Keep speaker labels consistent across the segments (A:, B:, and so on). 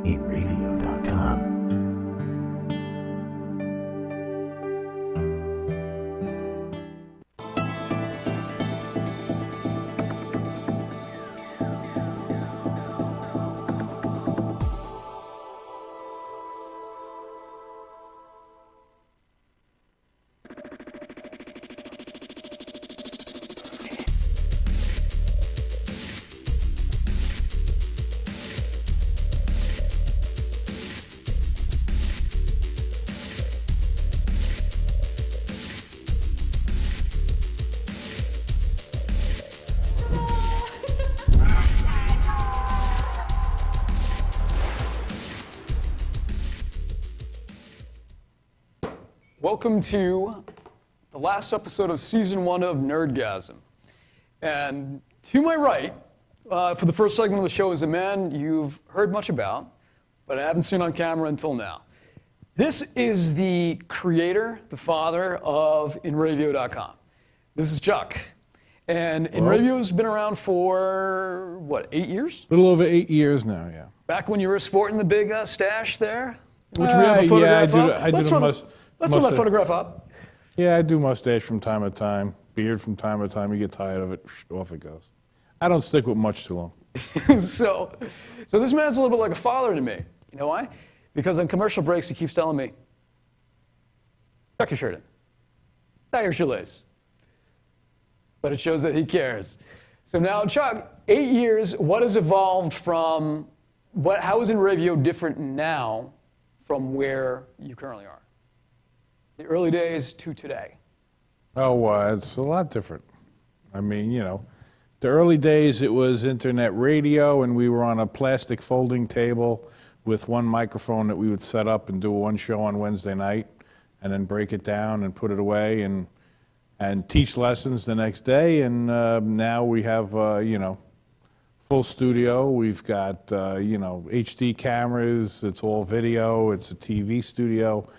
A: Inravio.com.
B: Welcome to the last episode of Season 1 of Nerdgasm. And to my right, for the first segment of the show, is a man you've heard much about, but I haven't seen on camera until now. This is the creator, the father of Inravio.com. This is Chuck. And Inravio's been around for, what, 8 years?
C: A little over 8 years now, yeah.
B: Back when you were sporting the big stash there? Which we have a photograph of? Let's throw that photograph up.
C: Yeah, I do mustache from time to time, beard from time to time. You get tired of it, off it goes. I don't stick with much too long.
B: So this man's a little bit like a father to me. You know why? Because on commercial breaks, he keeps telling me, tuck your shirt in, tie your shoelace. But it shows that he cares. So now, Chuck, 8 years, what has evolved from, how is Inravio different now from where you currently are? The early days to today.
C: Oh, it's a lot different. I mean, you know, the early days it was internet radio, and we were on a plastic folding table with one microphone that we would set up and do one show on Wednesday night, and then break it down and put it away and teach lessons the next day. And now we have, full studio. We've got, HD cameras. It's all video. It's a TV studio.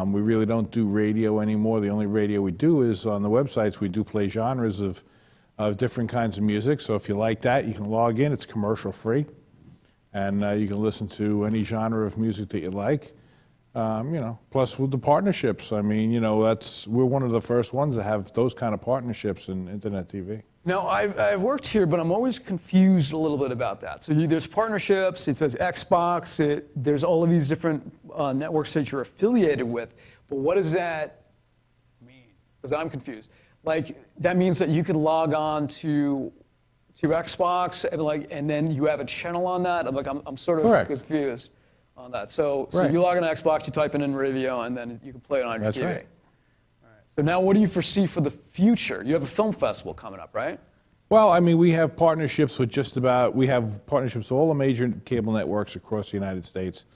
C: We really don't do radio anymore. The only radio we do is on the websites. We do play genres of different kinds of music. So if you like that, you can log in. It's commercial free. And you can listen to any genre of music that you like. Plus with the partnerships. I mean, we're one of the first ones that have those kind of partnerships in internet TV.
B: Now, I've worked here, but I'm always confused a little bit about that. So there's partnerships, it says Xbox, there's all of these different networks that you're affiliated with, but what does that mean? Because I'm confused. Like, that means that you could log on to Xbox, and then you have a channel on that? I'm sort of
C: Correct.
B: Confused on that. So
C: Right.
B: you log on to Xbox, you type in Inravio, and then you can play it on your
C: That's
B: TV.
C: right.
B: So now what do you foresee for the future? You have a film festival coming up, right?
C: Well, I mean, we have partnerships with we have partnerships with all the major cable networks across the United States.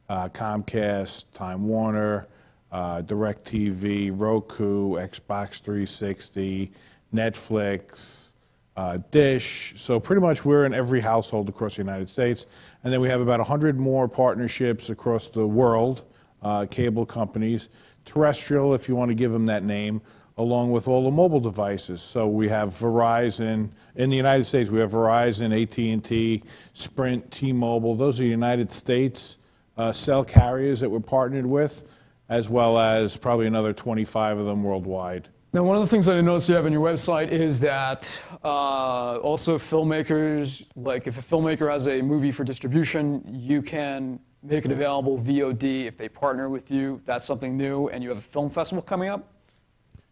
C: Comcast, Time Warner, DirecTV, Roku, Xbox 360, Netflix, Dish. So pretty much we're in every household across the United States. And then we have about 100 more partnerships across the world, cable companies, terrestrial, if you want to give them that name, along with all the mobile devices. So we have Verizon. In the United States, we have Verizon, AT&T, Sprint, T-Mobile. Those are United States cell carriers that we're partnered with, as well as probably another 25 of them worldwide.
B: Now, one of the things that I noticed you have on your website is that also filmmakers, like if a filmmaker has a movie for distribution, you can make it available VOD if they partner with you. That's something new, and you have a film festival coming up?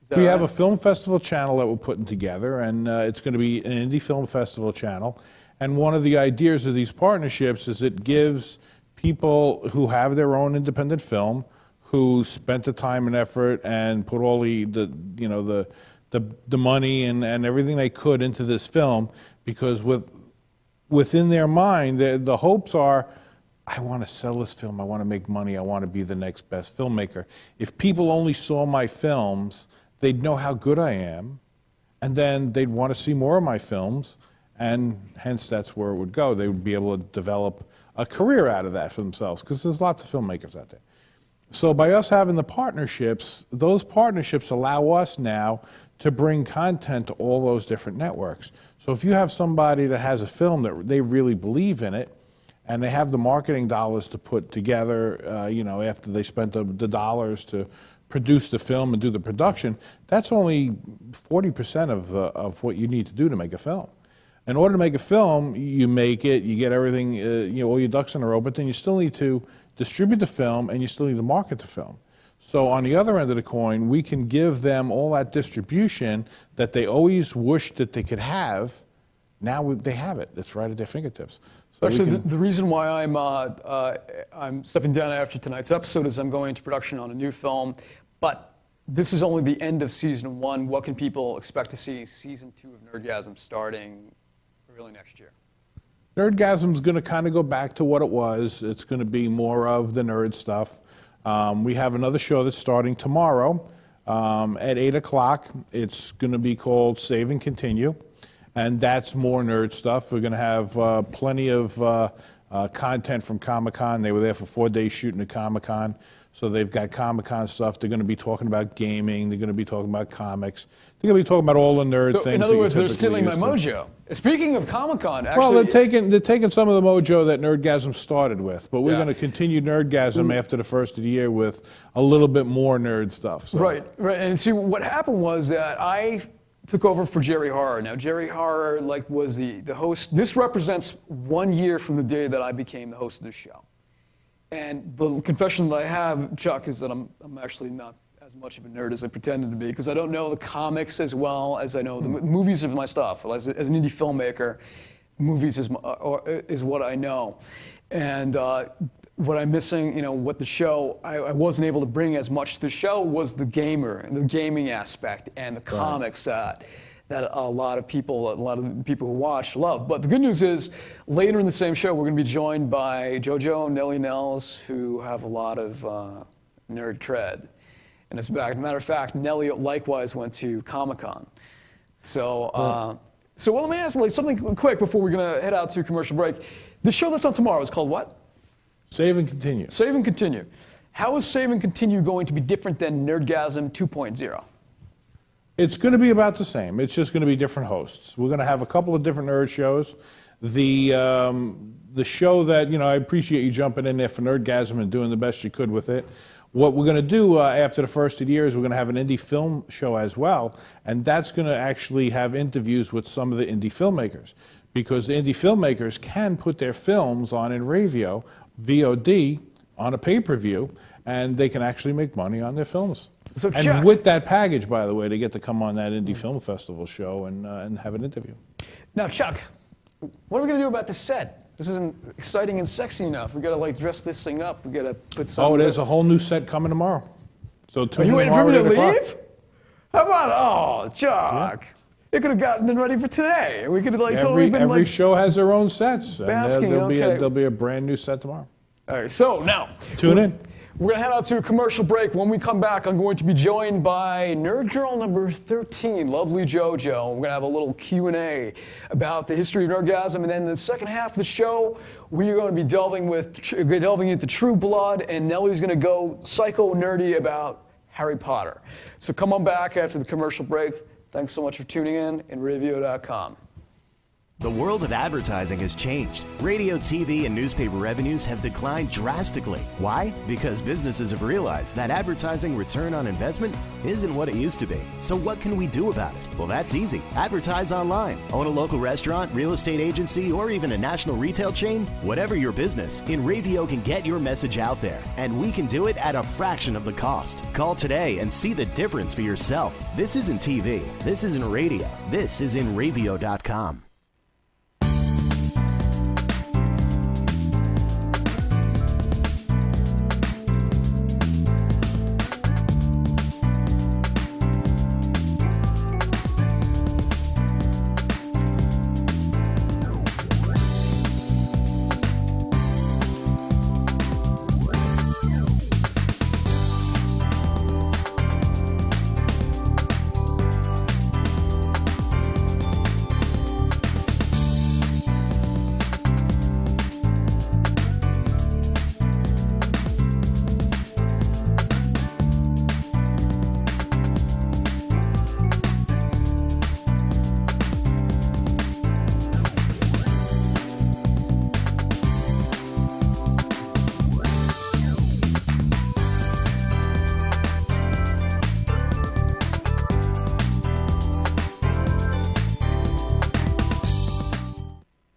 C: We have a film festival channel that we're putting together, and it's going to be an indie film festival channel. And one of the ideas of these partnerships is it gives people who have their own independent film, who spent the time and effort and put all the money and everything they could into this film, because within their mind, the hopes are, I want to sell this film, I want to make money, I want to be the next best filmmaker. If people only saw my films, they'd know how good I am, and then they'd want to see more of my films, and hence that's where it would go. They would be able to develop a career out of that for themselves, because there's lots of filmmakers out there. So by us having the partnerships, those partnerships allow us now to bring content to all those different networks. So if you have somebody that has a film that they really believe in it, and they have the marketing dollars to put together, you know, after they spent the dollars to produce the film and do the production, that's only 40% of what you need to do to make a film. In order to make a film, you make it, you get everything, you know, all your ducks in a row, but then you still need to distribute the film and you still need to market the film. So on the other end of the coin, we can give them all that distribution that they always wished that they could have. Now they have it. It's right at their fingertips. So
B: actually, the reason why I'm stepping down after tonight's episode is I'm going into production on a new film, but this is only the end of season 1. What can people expect to see season 2 of Nerdgasm starting early next year?
C: Nerdgasm is going to kind of go back to what it was. It's going to be more of the nerd stuff. We have another show that's starting tomorrow at 8 o'clock. It's going to be called Save and Continue. And that's more nerd stuff. We're going to have plenty of content from Comic-Con. They were there for 4 days shooting at Comic-Con. So they've got Comic-Con stuff. They're going to be talking about gaming. They're going to be talking about comics. They're going to be talking about all the nerd things.
B: In other words, they're stealing my mojo. Speaking of Comic-Con, actually...
C: Well, they're taking some of the mojo that Nerdgasm started with. But we're going to continue Nerdgasm after the first of the year with a little bit more nerd stuff. So.
B: Right. And see, what happened was that I took over for Jerry Horror. Now, Jerry Horror was the host. This represents 1 year from the day that I became the host of this show. And the confession that I have, Chuck, is that I'm actually not as much of a nerd as I pretended to be, because I don't know the comics as well as I know the movies. Are my stuff. As an indie filmmaker, movies is what I know. And what I'm missing, what the show, I wasn't able to bring as much to the show was the gamer and the gaming aspect and the comics that a lot of people who watch love. But the good news is, later in the same show, we're going to be joined by Jojo, Nelly, Nells, who have a lot of nerd cred. And as a matter of fact, Nelly likewise went to Comic-Con. So, let me ask something quick before we're going to head out to a commercial break. The show that's on tomorrow is called what?
C: Save and Continue.
B: Save and Continue. How is Save and Continue going to be different than Nerdgasm 2.0?
C: It's going to be about the same. It's just going to be different hosts. We're going to have a couple of different nerd shows. The show that, I appreciate you jumping in there for Nerdgasm and doing the best you could with it. What we're going to do after the first of the year is we're going to have an indie film show as well, and that's going to actually have interviews with some of the indie filmmakers, because the indie filmmakers can put their films on Inravio, VOD, on a pay-per-view, and they can actually make money on their films.
B: So
C: and with that package, by the way, they get to come on that Indie Film Festival show and have an interview.
B: Now, Chuck, what are we going to do about this set? This isn't exciting and sexy enough. We got to dress this thing up. We got to put some.
C: Oh, there's a whole new set coming tomorrow. So
B: are you waiting for me to leave? How about Chuck? You could have gotten it ready for today. We could have totally been
C: every show has their own sets.
B: Basking,
C: and there'll be a brand new set tomorrow.
B: All right. So now
C: tune in.
B: We're going to head out to a commercial break. When we come back, I'm going to be joined by Nerd Girl number 13, lovely Jojo. We're going to have a little Q&A about the history of Nerdgasm. And then in the second half of the show, we are going to be delving into True Blood, and Nelly's going to go psycho-nerdy about Harry Potter. So come on back after the commercial break. Thanks so much for tuning in, Inravio.com.
A: The world of advertising has changed. Radio, TV, and newspaper revenues have declined drastically. Why? Because businesses have realized that advertising return on investment isn't what it used to be. So what can we do about it? Well, that's easy. Advertise online. Own a local restaurant, real estate agency, or even a national retail chain? Whatever your business, Inravio can get your message out there. And we can do it at a fraction of the cost. Call today and see the difference for yourself. This isn't TV. This isn't radio. This is Inravio.com.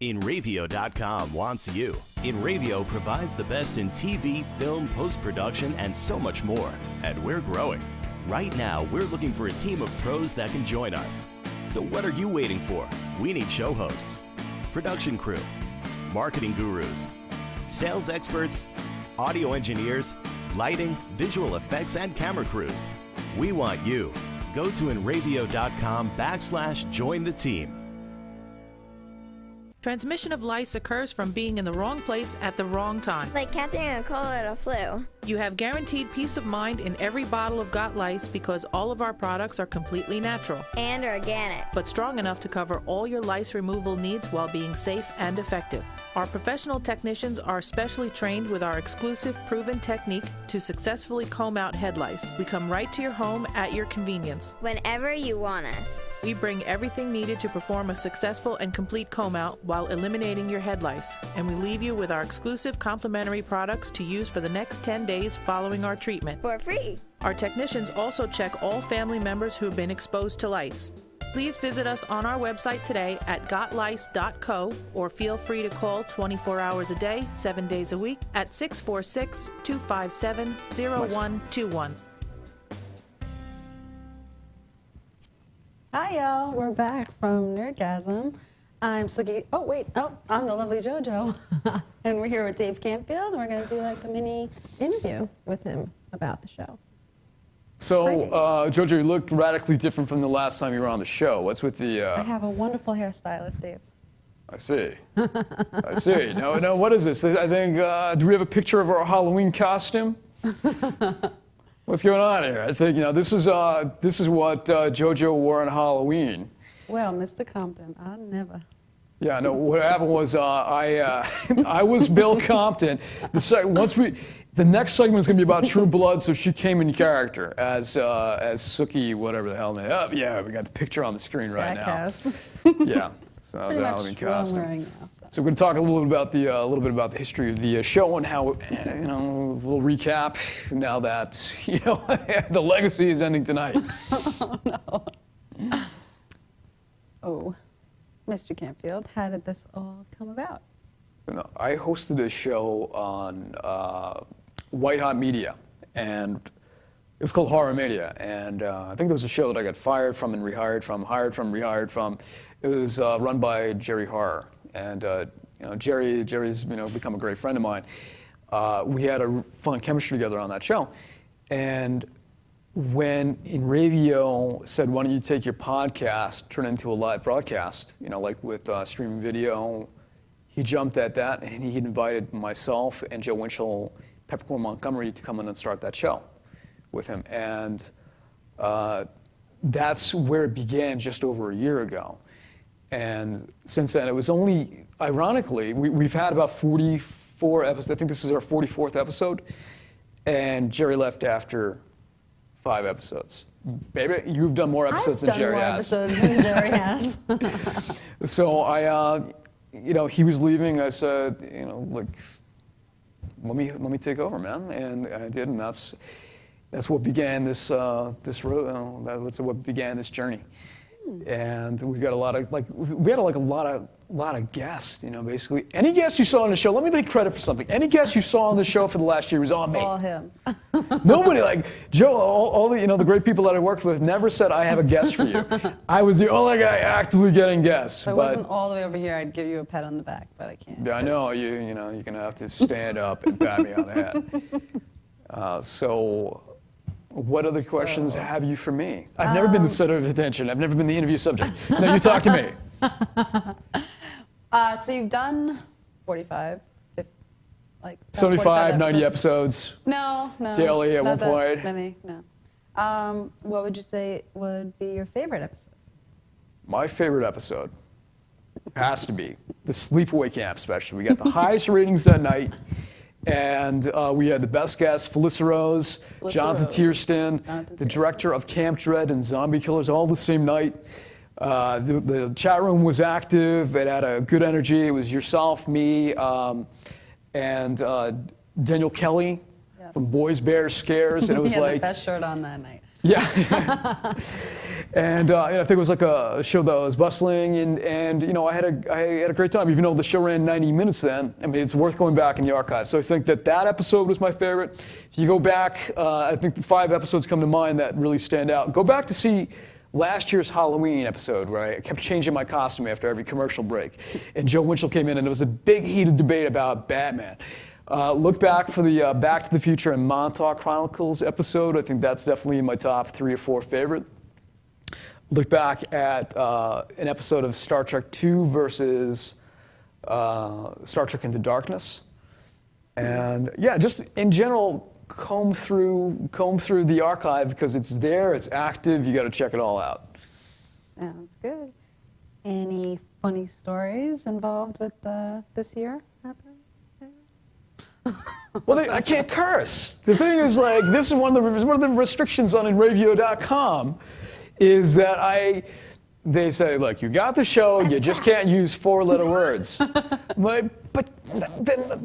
A: Inravio.com wants you. Inravio provides the best in TV, film, post-production, and so much more. And we're growing. Right now, we're looking for a team of pros that can join us. So what are you waiting for? We need show hosts, production crew, marketing gurus, sales experts, audio engineers, lighting, visual effects, and camera crews. We want you. Go to Inravio.com/join the team.
D: Transmission of lice occurs from being in the wrong place at the wrong time.
E: Like catching a cold or a flu.
D: You have guaranteed peace of mind in every bottle of Got Lice because all of our products are completely natural.
E: And organic.
D: But strong enough to cover all your lice removal needs while being safe and effective. Our professional technicians are specially trained with our exclusive proven technique to successfully comb out head lice. We come right to your home at your convenience.
E: Whenever you want us.
D: We bring everything needed to perform a successful and complete comb out while eliminating your head lice. And we leave you with our exclusive complimentary products to use for the next 10 days following our treatment.
E: For free.
D: Our technicians also check all family members who have been exposed to lice. Please visit us on our website today at gotlice.co or feel free to call 24 hours a day, 7 days a week at 646-257-0121.
F: Hi, y'all. We're back from Nerdgasm. I'm Suki. I'm the lovely Jojo. And we're here with Dave Campfield, and we're going to do like a mini interview with him about the show.
B: So,
F: Hi, Dave.
B: Jojo, you look radically different from the last time you were on the show. What's with the...
F: I have a wonderful hairstylist, Dave.
B: I see. I see. Now, what is this? I think, do we have a picture of our Halloween costume? What's going on here? I think, this is what Jojo wore on Halloween.
F: Well, Mr. Compton, I never.
B: Yeah, no, what happened was I was Bill Compton. The next segment is going to be about True Blood, so she came in character as Sookie, whatever the hell. Yeah, we got the picture on the screen right now. Yeah, so that was a Halloween costume.
F: Wearing now,
B: So we're going to talk a little bit about the history of the show and how a little recap now that the legacy is ending tonight.
F: Oh, no. Oh, Mr. Campfield, how did this all come about?
B: I hosted a show on White Hot Media, and it was called Horror Media. And I think there was a show that I got fired from and rehired from, rehired from. It was run by Jerry Horror. And Jerry's become a great friend of mine. We had a fun chemistry together on that show. And when Inravio said, why don't you take your podcast, turn it into a live broadcast, like with streaming video, he jumped at that, and he invited myself and Joe Winchell, Peppercorn Montgomery to come in and start that show with him. And that's where it began just over a year ago. And since then, it was only, ironically, we've had about 44 episodes. I think this is our 44th episode. And Jerry left after 5 episodes. Baby, you've done more episodes than Jerry has.
F: I've done more episodes than Jerry has.
B: So he was leaving. I said, let me take over, man. And I did, and that's what began this road. That's what began this journey. And we got a lot of a lot of guests. Basically any guest you saw on the show. Let me take credit for something. Any guest you saw on the show for the last year was on me.
F: All him.
B: Nobody, like Joe, all the the great people that I worked with never said I have a guest for you. I was the only guy actively getting guests.
F: If I wasn't all the way over here, I'd give you a pat on the back, but I can't.
B: Yeah, I know you're gonna have to stand up and pat me on the head. So, what other questions have you for me? I've never been the center of attention. I've never been the interview subject. No, you talk to me.
F: So you've done 45, 50, like
B: 75, 90 episodes.
F: No.
B: Daily at
F: not
B: one
F: that
B: point.
F: Many, no. What would you say would be your favorite episode?
B: My favorite episode has to be the sleepaway camp special. We got the highest ratings that night. And we had the best guests, Felissa Rose, Jonathan Tiersten, the director of Camp Dread and Zombie Killers, all the same night. The chat room was active. It had a good energy. It was yourself, me, and Daniel Kelly from Boys, Bears, Scares. And it was
F: he had
B: like
F: the best shirt on that night.
B: Yeah. And I think it was like a show that was bustling, and I had a great time. Even though the show ran 90 minutes then, I mean, it's worth going back in the archives. So I think that episode was my favorite. If you go back, I think the 5 episodes come to mind that really stand out. Go back to see last year's Halloween episode, where I kept changing my costume after every commercial break, and Joe Winchell came in, and there was a big heated debate about Batman. Look back for the Back to the Future and Montauk Chronicles episode. I think that's definitely in my top 3 or 4 favorite. Look back at an episode of Star Trek II versus Star Trek Into Darkness. And yeah, just in general, comb through the archive because it's there, it's active, you got to check it all out.
F: Sounds good. Any funny stories involved with this year happening?
B: Well, I can't curse. The thing is, like, this is one of the restrictions on Inravio.com is that they say, look, you got the show, you just can't use 4-letter words. But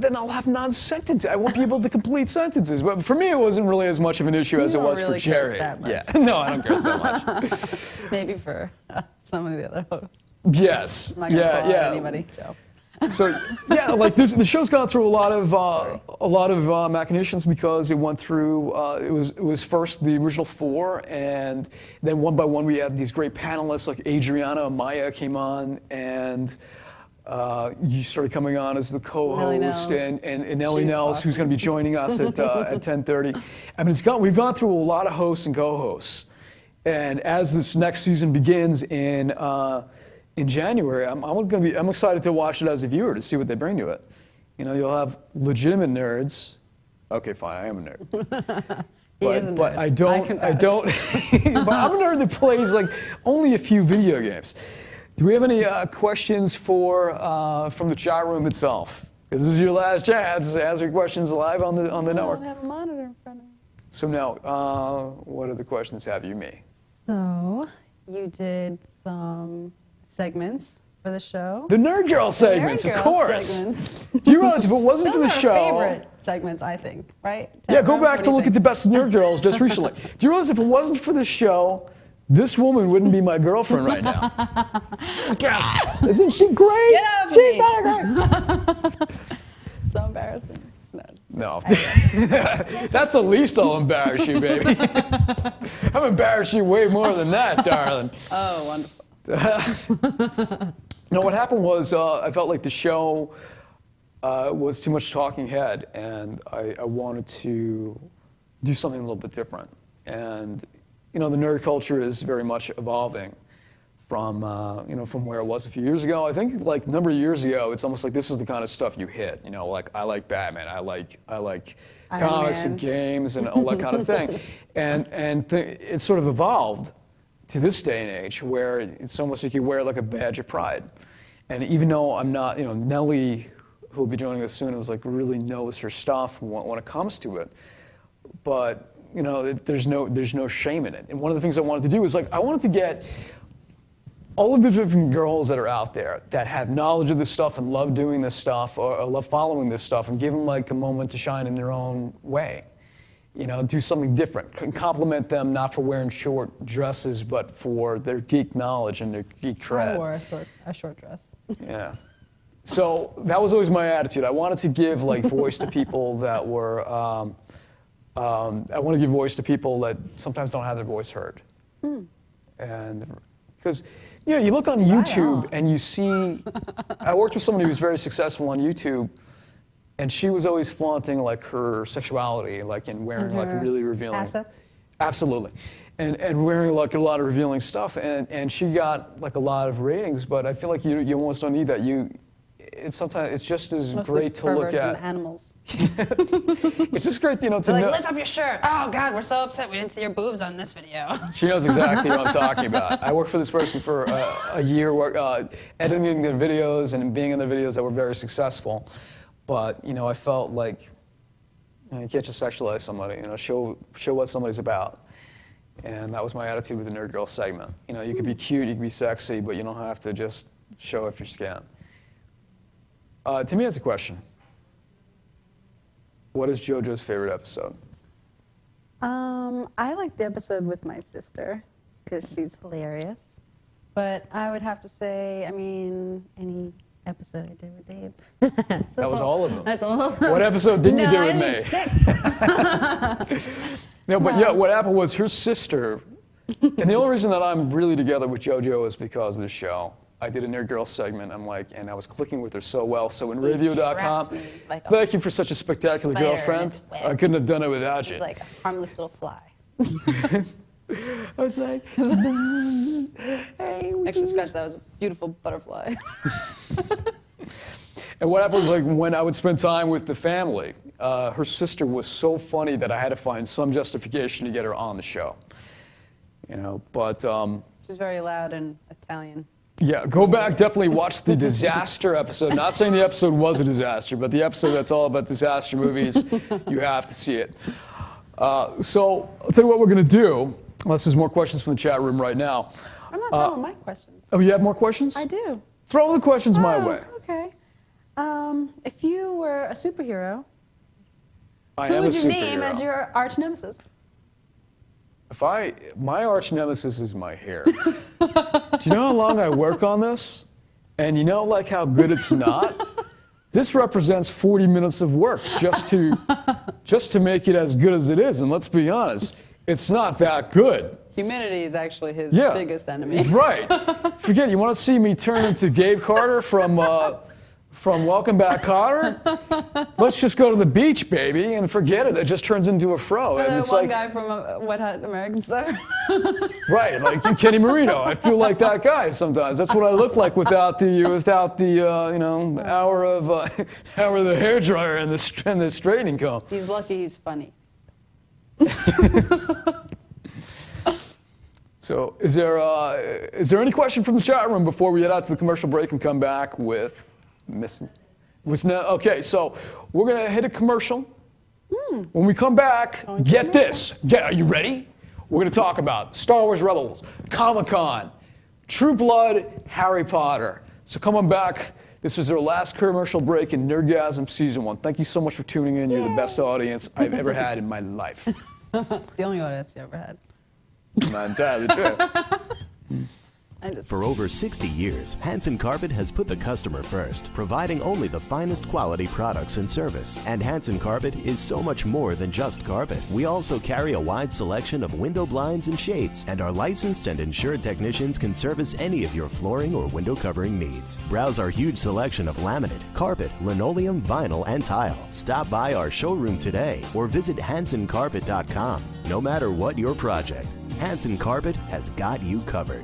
B: then I'll have non-sentences. I won't be able to complete sentences. But for me, it wasn't really as much of an issue as it was
F: really
B: for Jerry.
F: That much.
B: Yeah, no, I don't curse that much.
F: Maybe for some of the other hosts.
B: Yes.
F: I'm not gonna call out anybody, Joe.
B: So yeah, like the show's gone through a lot of machinations because it went through. It was first the original 4, and then one by one we had these great panelists like Adriana and Maya came on, and you started coming on as the co-host, and Nelly Nells,
F: awesome.
B: who's going to be joining us at 10:30. I mean, we've gone through a lot of hosts and co-hosts, and as this next season begins in January, I'm excited to watch it as a viewer to see what they bring to it. You'll have legitimate nerds. Okay, fine, I am a nerd.
F: He is a nerd.
B: But I don't. But I'm a nerd that plays like only a few video games. Do we have any questions from the chat room itself? Because this is your last chance to ask your questions live on the network.
F: I don't have a monitor in front of me.
B: So now, what other questions have you, me?
F: So you did some segments for the show.
B: The Nerd Girl segments,
F: Nerd
B: of
F: Girl
B: course.
F: segments.
B: Do you realize if it wasn't for the
F: Those are
B: show?
F: our favorite segments, I think, right?
B: Yeah, go
F: Tara,
B: back
F: what
B: to
F: do you
B: look at the
F: think?
B: best Nerd Girls just recently. Do you realize if it wasn't for the show, this woman wouldn't be my girlfriend right now? Isn't she great?
F: Get off of
B: She's
F: me.
B: so great.
F: So embarrassing.
B: No, that's the least I'll embarrass you, baby. I'm embarrassed you way more than that, darling.
F: Oh, wonderful.
B: No, what happened was I felt like the show was too much talking head, and I wanted to do something a little bit different. And the nerd culture is very much evolving from from where it was a few years ago. I think like a number of years ago, it's almost like this is the kind of stuff you hit. Like I like Batman, I like comics and games and all that kind of thing, and it sort of evolved to this day and age where it's almost like you wear it like a badge of pride. And even though I'm not, Nelly, who will be joining us soon, was like really knows her stuff when it comes to it. But there's no shame in it. And one of the things I wanted to do is I wanted to get all of the different girls that are out there that have knowledge of this stuff and love doing this stuff or love following this stuff and give them like a moment to shine in their own way. Do something different. Compliment them not for wearing short dresses, but for their geek knowledge and their geek cred.
F: I wore a short dress.
B: Yeah. So that was always my attitude. I wanted to give voice to people that were. I want to give voice to people that sometimes don't have their voice heard. And because you look on YouTube and you see. I worked with someone who was very successful on YouTube. And she was always flaunting her sexuality, in wearing really revealing
F: assets.
B: Absolutely, and wearing a lot of revealing stuff, and she got a lot of ratings. But I feel like you almost don't need that. It's just as
F: Mostly
B: great to look
F: perverts
B: at.
F: and animals.
B: It's just great to know.
F: Lift up your shirt. Oh God, we're so upset we didn't see your boobs on this video.
B: She knows exactly what I'm talking about. I worked for this person for a year, editing their videos and being in their videos that were very successful. But I felt like you can't just sexualize somebody. Show what somebody's about, and that was my attitude with the Nerd Girl segment. You could be cute, you could be sexy, but you don't have to just show off your skin. To me, it's a question. What is JoJo's favorite episode?
F: I like the episode with my sister because she's hilarious. But I would have to say, I mean, any episode I did with Dave.
B: That was all of them.
F: That's all.
B: What episode didn't you do with
F: I
B: me?
F: did 6.
B: No, but yeah, what happened was her sister, and the only reason that I'm really together with Jojo is because of the show. I did a Nerd Girl segment, and I was clicking with her so well. So Inravio.com,
F: trapped me like a
B: thank you for such a spectacular
F: spider in
B: girlfriend.
F: its web.
B: I couldn't have done it without you.
F: She's like a harmless little fly.
B: I was like, hey.
F: Actually, scratch that was a beautiful butterfly.
B: And what happened was, like, when I would spend time with the family, her sister was so funny that I had to find some justification to get her on the show. You know, but
F: She's very loud and Italian.
B: yeah, go back, definitely watch the disaster episode. Not saying the episode was a disaster, but the episode that's all about disaster movies, you have to see it. So I'll tell you what we're going to do, unless there's more questions from the chat room right now.
F: I'm not done with my questions.
B: Oh, you have more questions?
F: I do.
B: Throw the questions my way.
F: Okay. If you were a superhero,
B: I
F: who
B: am
F: would
B: a
F: you name
B: superhero.
F: as your arch nemesis?
B: My arch nemesis is my hair. Do you know how long I work on this? And you know, like, how good it's not? This represents 40 minutes of work just to make it as good as it is. And let's be honest, it's not that good.
F: Humidity is actually his
B: Yeah.
F: biggest enemy.
B: Right. Forget it. You want to see me turn into Gabe Carter from Welcome Back, Kotter? Let's just go to the beach, baby, and forget it. It just turns into a fro. And
F: That
B: it's
F: one
B: like,
F: guy from Wet Hot American Summer.
B: right, like Kenny Marino. I feel like that guy sometimes. That's what I look like without the hour of the hairdryer and the straightening comb.
F: He's lucky he's funny.
B: So, is there any question from the chat room before we head out to the commercial break and come back with okay, so we're gonna hit a commercial. When we come back, get this. Are you ready? We're gonna talk about Star Wars Rebels, Comic-Con, True Blood, Harry Potter. So come on back. This is our last commercial break in Nerdgasm Season 1. Thank you so much for tuning in. You're the best audience I've ever had in my life.
F: It's the only audience you ever had.
B: Not entirely true.
A: For over 60 years, Hanson Carpet has put the customer first, providing only the finest quality products and service. And Hanson Carpet is so much more than just carpet. We also carry a wide selection of window blinds and shades, and our licensed and insured technicians can service any of your flooring or window covering needs. Browse our huge selection of laminate, carpet, linoleum, vinyl, and tile. Stop by our showroom today or visit HansonCarpet.com. No matter what your project, Hanson Carpet has got you covered.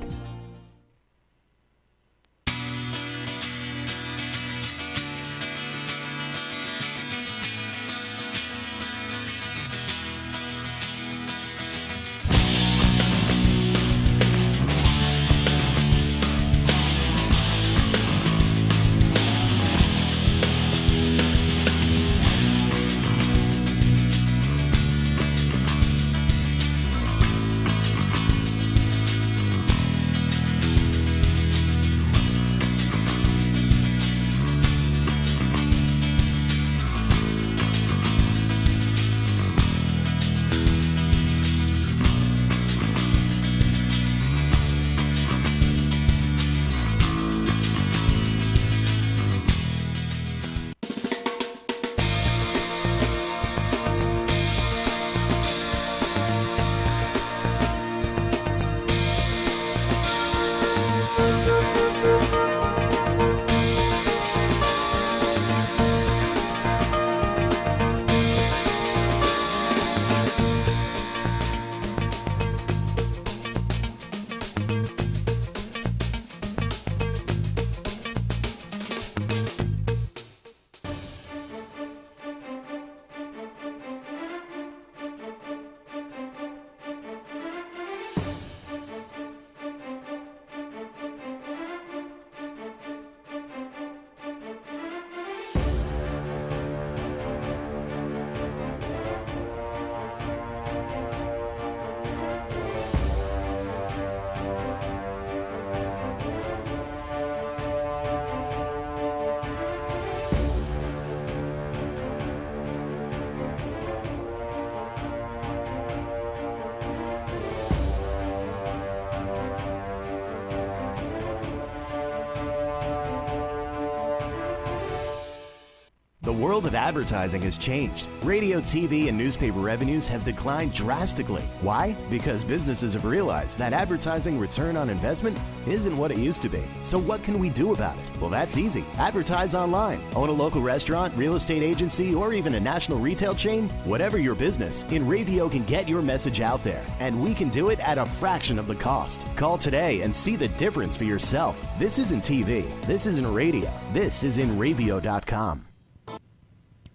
A: world of advertising has changed. Radio, TV, and newspaper revenues have declined drastically. Why? Because businesses have realized that advertising return on investment isn't what it used to be. So what can we do about it? Well, that's easy. Advertise online. Own a local restaurant, real estate agency, or even a national retail chain? Whatever your business, Inravio can get your message out there, and we can do it at a fraction of the cost. Call today and see the difference for yourself. This isn't TV. This isn't radio. This is Inravio.com.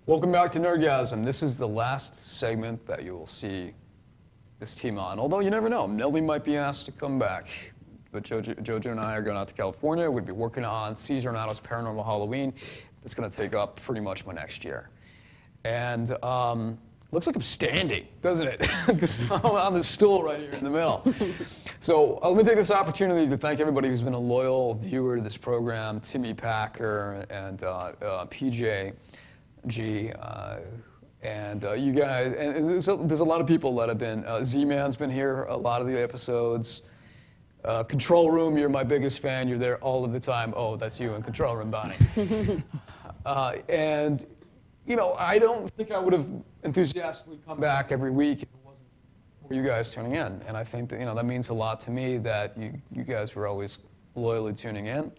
B: Welcome back to Nerdgasm. This is the last segment that you will see this team on. Although you never know, Nelly might be asked to come back. But Jojo and I are going out to California. We'll be working on Cesar Donato's Paranormal Halloween. That's going to take up pretty much my next year. And looks like I'm standing, doesn't it? Because I'm on the stool right here in the middle. So let me take this opportunity to thank everybody who's been a loyal viewer to this program, Timmy Packer and PJ G, and you guys, and there's a lot of people that have been, Z-Man's been here a lot of the episodes. Control Room, you're my biggest fan, you're there all of the time. Oh, that's you in Control Room, Bonnie. And, you know, I don't think I would have enthusiastically come back every week if it wasn't for you guys tuning in. And I think that, you know, that means a lot to me that you guys were always loyally tuning in.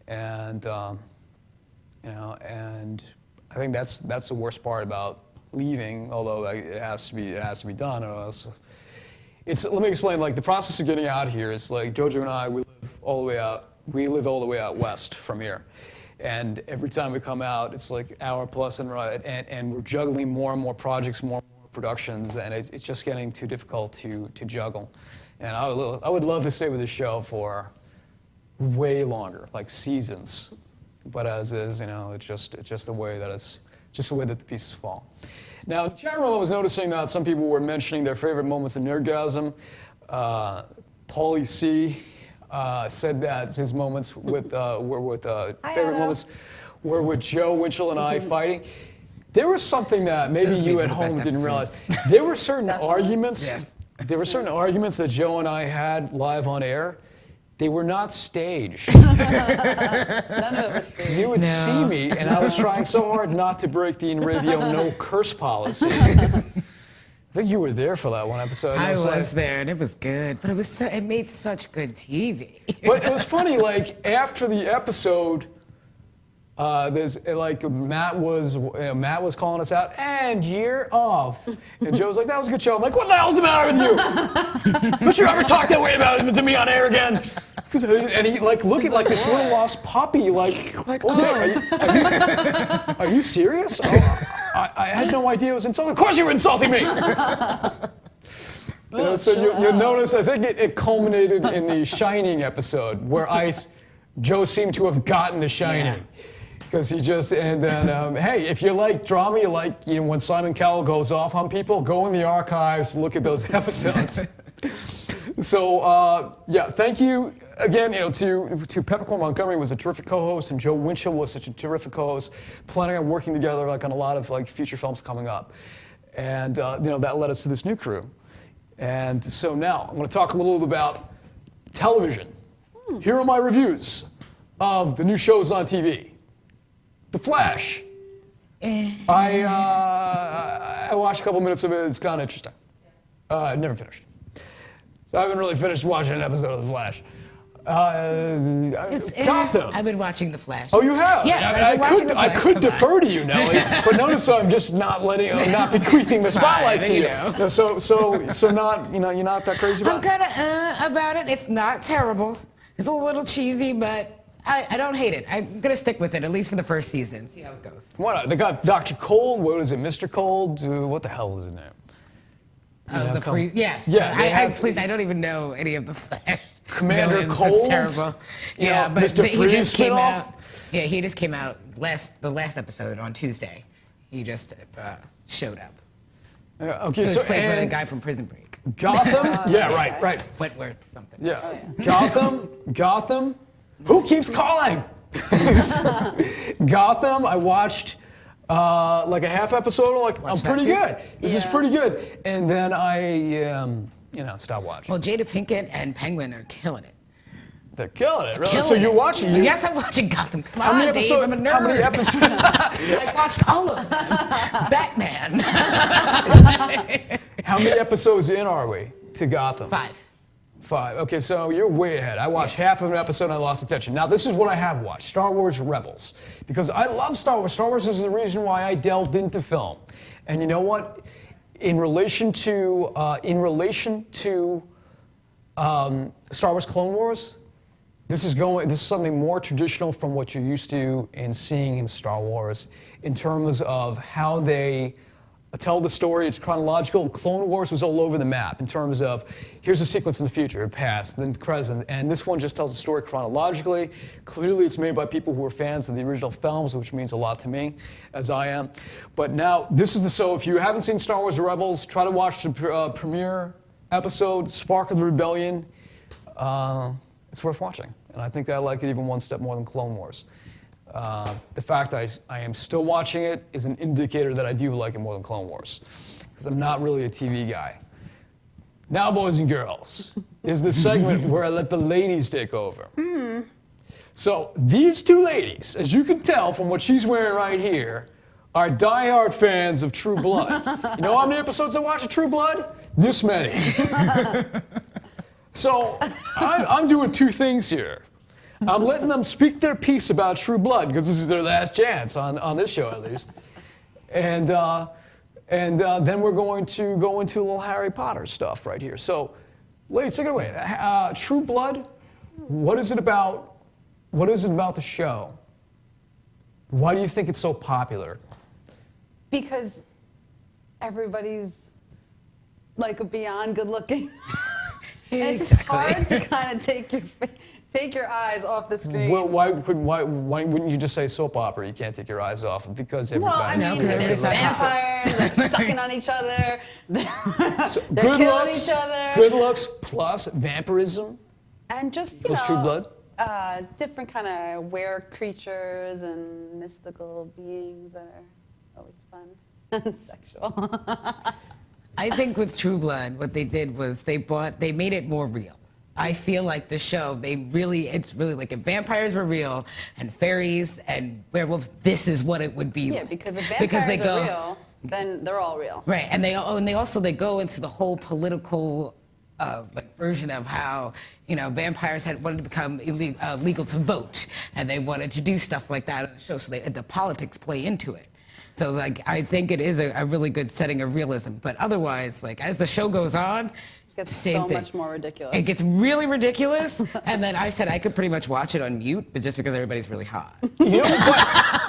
B: And, you know, and I think that's the worst part about leaving, although it has to be done. Let me explain. Like the process of getting out here is like Jojo and I. We live all the way out west from here, and every time we come out, it's like hour plus and we're juggling more and more projects, more and more productions, and it's just getting too difficult to juggle. And I would love to stay with the show for way longer, like seasons. But as is, you know, it's just the way that the pieces fall. Now, in the chat room, I was noticing that some people were mentioning their favorite moments in Nerdgasm. Paulie C said that his moments were with favorite moments were with Joe Winchell and I fighting. There was something that maybe you at home didn't realize. There were certain arguments. Yes. There were certain arguments that Joe and I had live on air. They were not staged.
F: None of it was staged.
B: You would see me, and I was trying so hard not to break the Inravio no curse policy. I think you were there for that one episode.
G: I was there, and it was good. But it made such good TV.
B: But it was funny, like, after the episode, there's like Matt was calling us out, and you're off. And Joe's like, that was a good show. I'm like, what the hell's the matter with you? Don't you ever talk that way about it to me on air again? And he like looking like this little lost puppy, like are you serious? Oh, I had no idea it was insulting. Of course you were insulting me. So you'll notice, I think it culminated in the Shining episode where Joe seemed to have gotten the Shining. Because he just, and then, hey, if you like drama, you like, you know, when Simon Cowell goes off on people, go in the archives, look at those episodes. So, yeah, thank you again, you know, to Peppercorn Montgomery was a terrific co-host, and Joe Winchell was such a terrific co-host, planning on working together like on a lot of like feature films coming up. And, you know, that led us to this new crew. And so now, I'm going to talk a little bit about television. Here are my reviews of the new shows on TV. The Flash. I watched a couple minutes of it. It's kind of interesting. I never finished. So I haven't really finished watching an episode of The Flash. Gotham.
G: I've been watching The Flash.
B: Oh, you have?
G: Yes, I've been watching The Flash.
B: I could defer to you, Nelly, but notice I'm just not not bequeathing the spotlight to you. No, so not, you know, you're not that crazy about it?
G: I'm kind of about it. It's not terrible. It's a little cheesy, but I don't hate it. I'm going to stick with it, at least for the first season. See how it goes.
B: What? They got Dr. Cold. What is it? Mr. Cold? What the hell is his name?
G: Yes.
B: Yeah.
G: Please, I don't even know any of the Flash
B: Commander
G: villains.
B: Cold?
G: That's terrible.
B: Yeah,
G: but
B: Mr.
G: he just came
B: spinoff?
G: out. Yeah, he just came out the last episode on Tuesday. He just showed up.
B: Okay,
G: He was
B: so
G: played for the guy from Prison Break.
B: Gotham? Yeah, right.
G: Wentworth something.
B: Yeah. Gotham. Who keeps calling? Gotham, I watched like a half episode. Like, I'm pretty good. This is pretty good. And then I, stopped watching.
G: Well, Jada Pinkett and Penguin are killing it.
B: They're killing it, really.
G: Killing
B: So you're
G: it.
B: watching.
G: Yes, I'm watching Gotham. Come
B: How many
G: on, Dave,
B: episodes?
G: I'm a nerd.
B: How many episodes?
G: I've watched all of them. Batman.
B: How many episodes in are we to Gotham?
G: 5.
B: 5. Okay, so you're way ahead. I watched half of an episode and I lost attention. Now, this is what I have watched, Star Wars Rebels. Because I love Star Wars. Star Wars is the reason why I delved into film. And you know what? In relation to Star Wars Clone Wars, this is something more traditional from what you're used to in seeing in Star Wars in terms of how they tell the story. It's chronological. Clone Wars was all over the map in terms of here's a sequence in the future, past, then present, and this one just tells the story chronologically. Clearly, it's made by people who are fans of the original films, which means a lot to me, as I am. But now, so if you haven't seen Star Wars Rebels, try to watch the premiere episode, Spark of the Rebellion. It's worth watching, and I think I like it even one step more than Clone Wars. The fact I am still watching it is an indicator that I do like it more than Clone Wars, because I'm not really a TV guy. Now, boys and girls, is the segment where I let the ladies take over. So these two ladies, as you can tell from what she's wearing right here, are diehard fans of True Blood. You know how many episodes I watch of True Blood? This many. So I'm doing two things here. I'm letting them speak their piece about True Blood, because this is their last chance on this show, at least. And then we're going to go into a little Harry Potter stuff right here. So, ladies, take it away. True Blood, what is it about? What is it about the show? Why do you think it's so popular?
F: Because everybody's like beyond good looking. And it's just hard to kind of take your eyes off the screen.
B: Well, why wouldn't you just say soap opera? You can't take your eyes off it because everybody.
F: Well, I mean, there's vampires, they're sucking on each other,
B: So,
F: they're killing each other.
B: Good looks plus vampirism.
F: And just,
B: Plus True Blood?
F: Different kind of were creatures and mystical beings that are always fun and sexual.
G: I think with True Blood, what they did was they made it more real. I feel like the show, it's really like if vampires were real and fairies and werewolves, this is what it would be.
F: Yeah,
G: like.
F: because if vampires are real, then they're all real.
G: Right, and they go into the whole political version of how vampires wanted to become legal to vote, and they wanted to do stuff like that on the show. So the politics play into it. So I think it is a really good setting of realism. But otherwise, as the show goes on,
F: It gets
G: same
F: so
G: thing.
F: much more ridiculous.
G: It gets really ridiculous, and then I said I could pretty much watch it on mute, but just because everybody's really hot.
B: You know,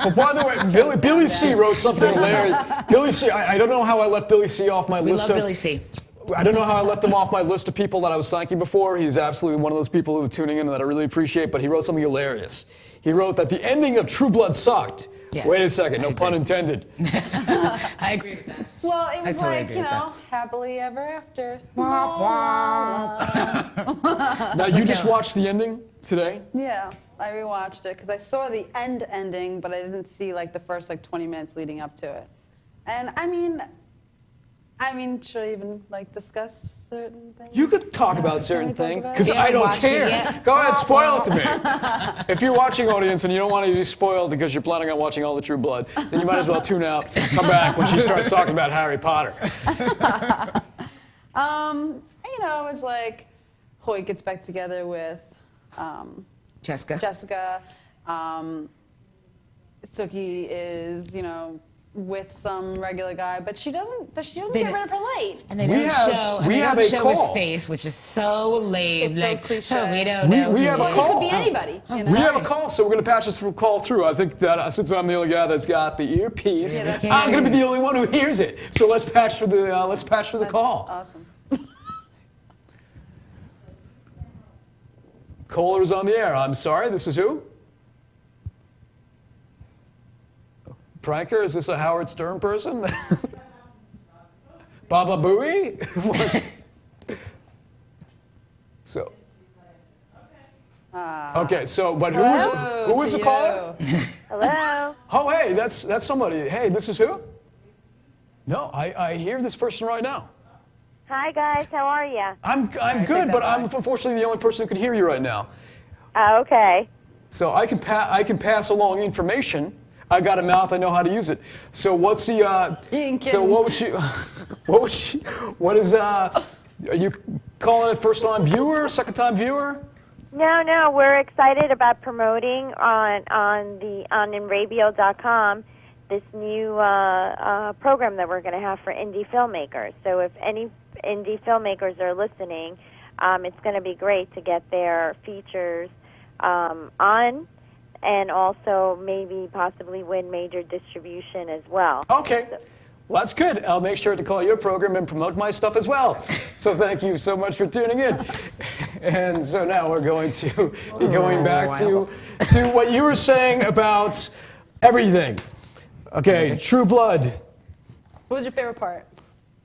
B: but by the way, Billy C. wrote something hilarious. Billy C. I don't know how I left Billy C. off my list of.
G: We love Billy C.
B: I don't know how I left him off my list of people that I was thanking before. He's absolutely one of those people who are tuning in that I really appreciate, but he wrote something hilarious. He wrote that the ending of True Blood sucked.
G: Yes,
B: Wait a second, no pun intended.
G: I agree with that.
F: Well, it was
G: totally agree with that.
F: happily ever after.
G: Womp womp.
B: Now, you just watched the ending today?
F: Yeah, I rewatched it because I saw the ending, but I didn't see the first 20 minutes leading up to it. And I mean, should I even discuss certain things?
B: You could talk about certain
F: Can we
B: things,
F: talk about
B: because
F: it?
B: I don't
G: watched it
B: care.
G: yet.
B: Go ahead, spoil it to me. If you're watching, audience, and you don't want to be spoiled because you're planning on watching all the True Blood, then you might as well tune out, come back when she starts talking about Harry Potter.
F: It was Hoyt gets back together with
G: Jessica.
F: Sookie is, with some regular guy, but she doesn't get rid of her light.
G: And they
B: We
G: don't
B: have a
G: show his
B: call.
G: face, which is so lame.
F: It's so cliche.
G: Oh, we don't know.
B: We
G: who
B: have a
G: he is.
B: call.
F: It could be anybody.
B: We have a call, so we're going to patch this call through. I think that since I'm the only guy that's got the earpiece,
F: Yeah, that's
B: I'm going to be the only one who hears it. So let's patch for the
F: That's
B: call.
F: awesome.
B: Caller's on the air. I'm sorry. This is who? Pranker? Is this a Howard Stern person? Baba Booey? So. Okay. So, but who was the caller?
E: Hello.
B: Oh, hey, that's somebody. Hey, this is who? No, I hear this person right now.
E: Hi guys, how are you?
B: I'm good, but I'm unfortunately the only person who could hear you right now.
H: Okay.
B: So I can pass along information. I got a mouth. I know how to use it. So what's the? So what is? Are you calling it first-time viewer, second-time viewer?
H: No, we're excited about promoting on Inravio.com this new program that we're going to have for indie filmmakers. So if any indie filmmakers are listening, it's going to be great to get their features on, and also maybe possibly win major distribution as well.
B: Okay. Well, that's good. I'll make sure to call your program and promote my stuff as well. So thank you so much for tuning in. And so now we're going to be going back to what you were saying about everything. Okay, True Blood.
F: What was your favorite part?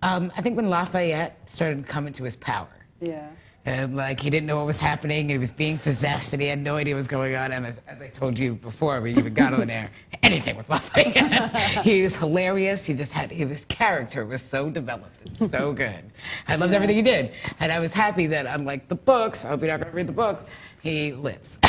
G: I think when Lafayette started coming to his power.
F: Yeah.
G: And like he didn't know what was happening, and he was being possessed, and he had no idea what was going on. And as I told you before, we even got on there, anything with Lafayette. He was hilarious. His character was so developed and so good. I loved everything he did, and I was happy that unlike the books, I hope you're not going to read the books, he lives.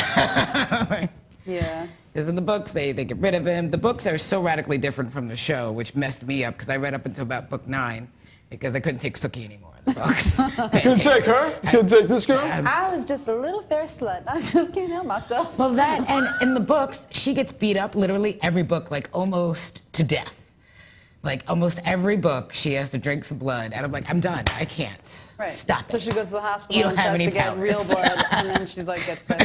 F: Yeah.
G: Because in the books, they get rid of him. The books are so radically different from the show, which messed me up because I read up until about book 9 because I couldn't take Sookie anymore. The books.
B: You couldn't take her? You couldn't take this girl?
F: I was just a little fair slut. I just can't help myself.
G: Well, that, and in the books, she gets beat up literally every book, like almost to death. Like almost every book, she has to drink some blood, and I'm like, I'm done. I can't.
F: Right.
G: Stop it.
F: So she goes to the hospital
G: You don't
F: and
G: have
F: tries
G: any
F: to get
G: powers.
F: real blood, and then she's like, gets sick.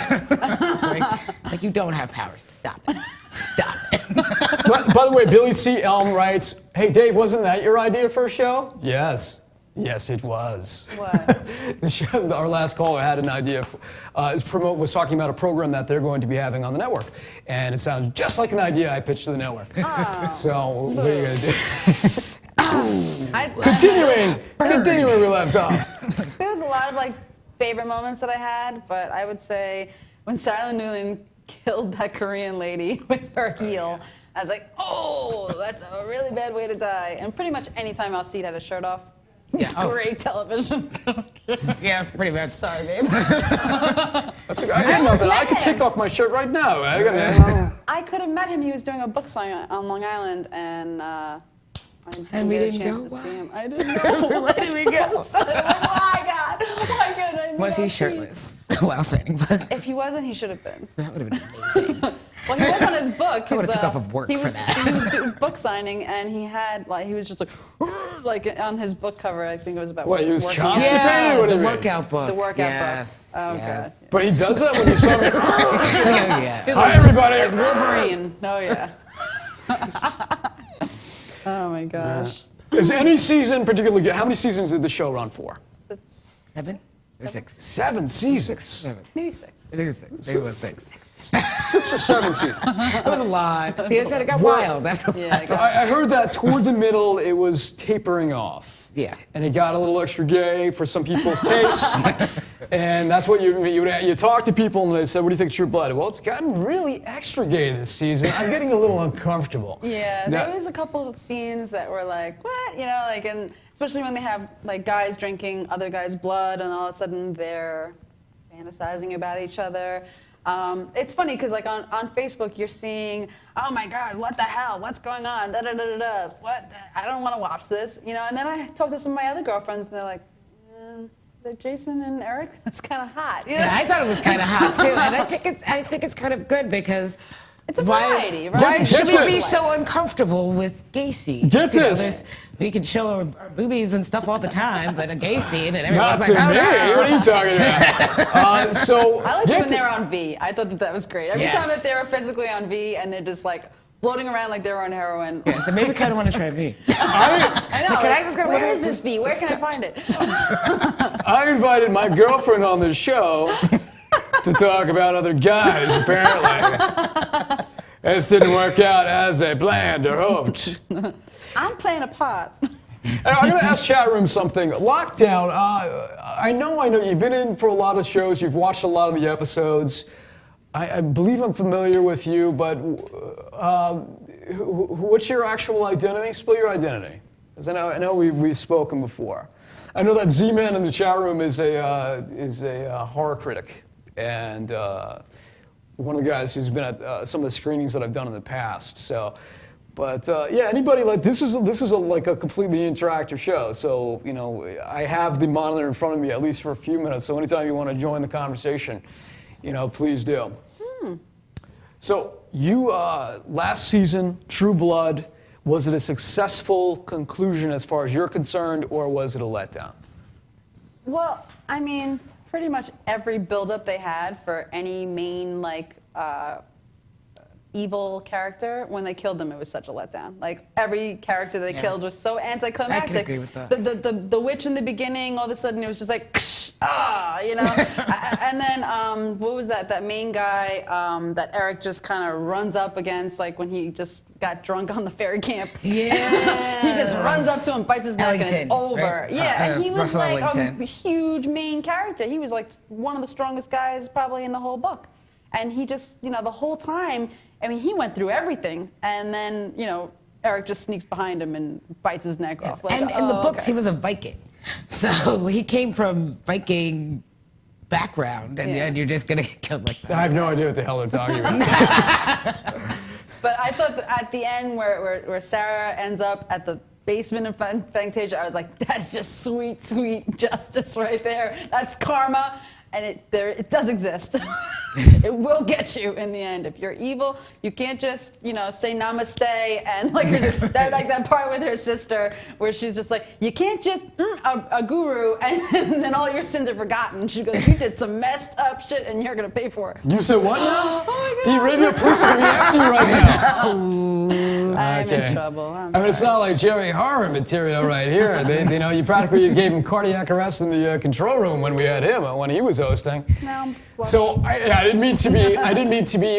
G: like you don't have powers. Stop it. Stop it.
B: By the way, Billy C. Elm writes, hey, Dave, wasn't that your idea for a show? Yes. Yes, it was.
F: What?
B: The show, our last caller had an idea. Was talking about a program that they're going to be having on the network, and it sounds just like an idea I pitched to the network.
F: Oh.
B: So what are you gonna do? Continuing where we left off.
F: There was a lot of like favorite moments that I had, but I would say when Sarah Newland killed that Korean lady with her heel, I was like, oh, that's a really bad way to die. And pretty much any time Alcide had a shirt off,
G: Yeah.
F: great television.
G: Yeah, pretty bad.
F: Sorry, babe.
B: That's I got nothing. I could take off my shirt right now.
F: I could have met him. He was doing a book signing on Long Island, and I didn't
G: we
F: get a
G: didn't
F: chance
G: go?
F: to see him. I didn't know.
G: Why did we go?
F: Oh my God! Why couldn't I meet
G: Was he
F: Alcide?
G: shirtless while signing books?
F: If he wasn't, he should have been.
G: That would have been amazing.
F: Well, he was on his book.
G: I would've took off of work
F: he
G: for
F: was,
G: that.
F: He was doing book signing, and he had he was just like on his book cover. I think it was about
B: What, he was
F: working
B: constipated?
G: Yeah,
B: What do
G: the
B: you mean?
G: workout book.
F: The workout
G: yes,
F: book. Oh,
G: yes.
F: God.
B: But he does that when you saw me.
G: Oh, yeah.
F: He was
B: Hi,
F: like
B: everybody.
F: Wolverine. Oh yeah. Oh my gosh.
B: Is any season particularly good? How many seasons did the show run for?
F: It's
G: 7 or 6?
B: 7 seasons.
G: 7.
F: maybe 6.
G: I think it was 6. Maybe it was 6.
B: 6 or 7 seasons.
G: It was a lot. See, I said it got wild after a
F: Yeah.
G: while.
F: I
B: So
F: got
B: I heard that toward the middle it was tapering off.
G: Yeah.
B: And it got a little extra gay for some people's tastes. And that's what you talk to people and they said, what do you think of True Blood? Well, it's gotten really extra gay this season. I'm getting a little uncomfortable.
F: Yeah,
B: Now-
F: there was a couple of scenes that were like, what? You know, like, and especially when they have like guys drinking other guys' blood and all of a sudden they're fantasizing about each other. It's funny because like on Facebook you're seeing, oh my God, what the hell? What's going on? Da da da da da. What? I don't want to watch this, you know. And then I talked to some of my other girlfriends and they're like, that Jason and Eric, that's kind of hot. You know?
G: Yeah, I thought it was kind of hot too, and I think it's kind of good because
F: It's a variety, right?
G: Why
B: Get
G: should we be
B: this.
G: so uncomfortable with gay scenes?
B: Get
G: You know,
B: this.
G: we can show our boobies and stuff all the time, but a gay scene and
B: Not
G: everyone's
B: to
G: like,
B: me.
G: oh,
B: What are you talking about? So
F: I like it
B: get
F: when
B: the-
F: they're on V. I thought that was great. Every
G: Yes.
F: time that they were physically on V and they're just like floating around like they're on heroin.
G: Yeah, so maybe kind of want to try me.
F: I know.
G: Can I
F: like,
G: just go-
F: where is this V? Where can I find it?
B: I invited my girlfriend on this show to talk about other guys, apparently. This didn't work out as I planned or hoped.
F: I'm playing a part.
B: I'm going to ask chat room something. Lockdown, I know you've been in for a lot of shows, you've watched a lot of the episodes. I believe I'm familiar with you, but what's your actual identity? Spill your identity. Because I know we've spoken before. I know that Z-Man in the chat room is a horror critic. and one of the guys who's been at some of the screenings that I've done in the past. So, but yeah, anybody like this is like a completely interactive show. So I have the monitor in front of me at least for a few minutes. So anytime you want to join the conversation, please do. So you last season, True Blood, was it a successful conclusion as far as you're concerned, or was it a letdown?
F: Well, I mean, pretty much every build-up they had for any main evil character, when they killed them, it was such a letdown. Like every character they killed was so anticlimactic.
G: I can agree with that.
F: The witch in the beginning, all of a sudden it was just like, and then what was that? That main guy that Eric just kind of runs up against, like when he just got drunk on the ferry camp.
G: Yeah.
F: He just runs up to him, bites his neck, and it's over.
G: Right?
F: Yeah, and he was
G: Russell
F: like
G: Ellington.
F: a huge main character. He was like one of the strongest guys probably in the whole book. And he just, the whole time, I mean, he went through everything. And then, Eric just sneaks behind him and bites his neck off. Like,
G: And in the books,
F: okay.
G: he was a Viking. So he came from Viking background, and then you're just going to get killed like that.
B: I have no idea what the hell they're talking about.
F: But I thought that at the end where Sarah ends up at the basement of Fantasia, I was like, that's just sweet, sweet justice right there. That's karma. And it does exist. It will get you in the end. If you're evil, you can't just, say namaste and like that part with her sister where she's just like, you can't just a guru and then all your sins are forgotten. She goes, you did some messed up shit and you're gonna pay for it.
B: You said what now?
F: Oh
B: The
F: my God.
B: Inravio police are coming after you right now.
F: I'm
B: Okay.
F: in trouble.
B: I mean, it's not like Jerry Horror material right here. You practically gave him cardiac arrest in the control room when we had him, when he was hosting.
F: No,
B: So I didn't mean to be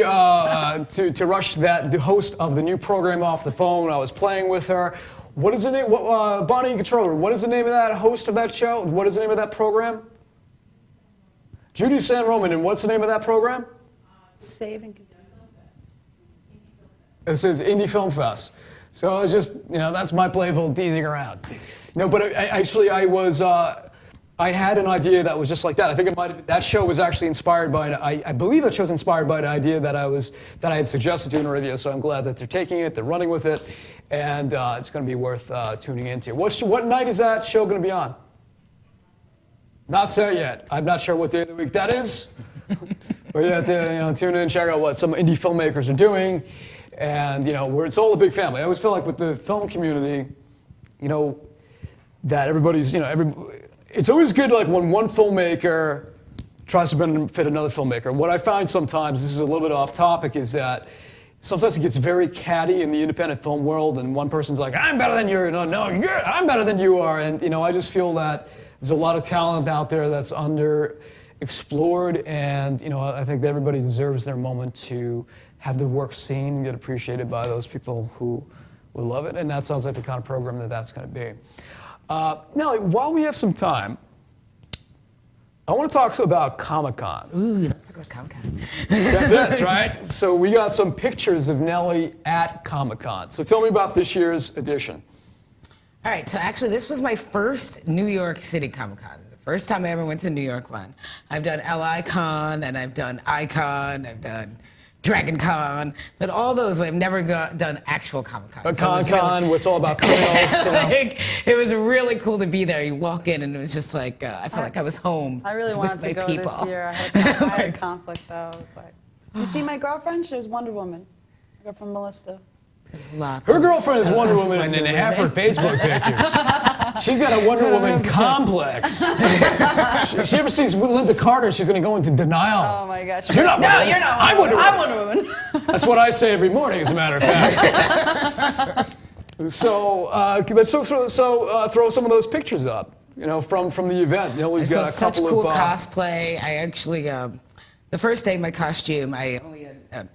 B: to rush the host of the new program off the phone. I was playing with her. What is the name? Bonnie in control room. What is the name of that host of that show? What is the name of that program? Judy San Roman. And what's the name of that program?
F: saving.
B: It says Indie Film Fest. So it's just, that's my playful teasing around. But I had an idea that was just like that. I think that show was actually inspired by, I believe that show was inspired by an idea that I had suggested to Inravio, so I'm glad that they're taking it, they're running with it, and it's going to be worth tuning into. What night is that show going to be on? Not set yet. I'm not sure what day of the week that is. But you have to tune in and check out what some indie filmmakers are doing. And it's all a big family. I always feel like with the film community, that everybody's, it's always good like when one filmmaker tries to benefit another filmmaker. What I find sometimes, this is a little bit off topic, is that sometimes it gets very catty in the independent film world, and one person's like, I'm better than you, I'm better than you are. And I just feel that there's a lot of talent out there that's underexplored, and I think that everybody deserves their moment to have their work seen and get appreciated by those people who will love it, and that sounds like the kind of program that's going to be. Nelly, while we have some time, I want to talk about Comic-Con.
G: Ooh, let's talk about Comic-Con.
B: Got this, right? So we got some pictures of Nelly at Comic-Con. So tell me about this year's edition.
G: All right, so actually this was my first New York City Comic-Con. The first time I ever went to New York one. I've done LI-Con, and I've done Icon, I've done Dragon Con, but all those, but I've never done actual Comic-Con.
B: But Con, it's all about criminals.
G: It was really cool to be there. You walk in and it was just like, I felt like I was home.
F: I really wanted to go this year. I had a conflict though. I was like, you see my girlfriend? She was Wonder Woman. My girlfriend Melissa.
B: Her girlfriend is Wonder Woman in half her Facebook pictures. She's got a Wonder Woman complex. She ever sees Linda Carter, she's going to go into denial.
F: Oh my gosh.
B: You're not Wonder Woman.
F: You're not
B: I'm Wonder Woman.
F: I'm Wonder Woman.
B: That's what I say every morning, as a matter of fact. So let's throw some of those pictures up, from the event. Nelly's got a
G: such
B: couple
G: cool
B: of
G: cosplay. I actually, the first day my costume, I only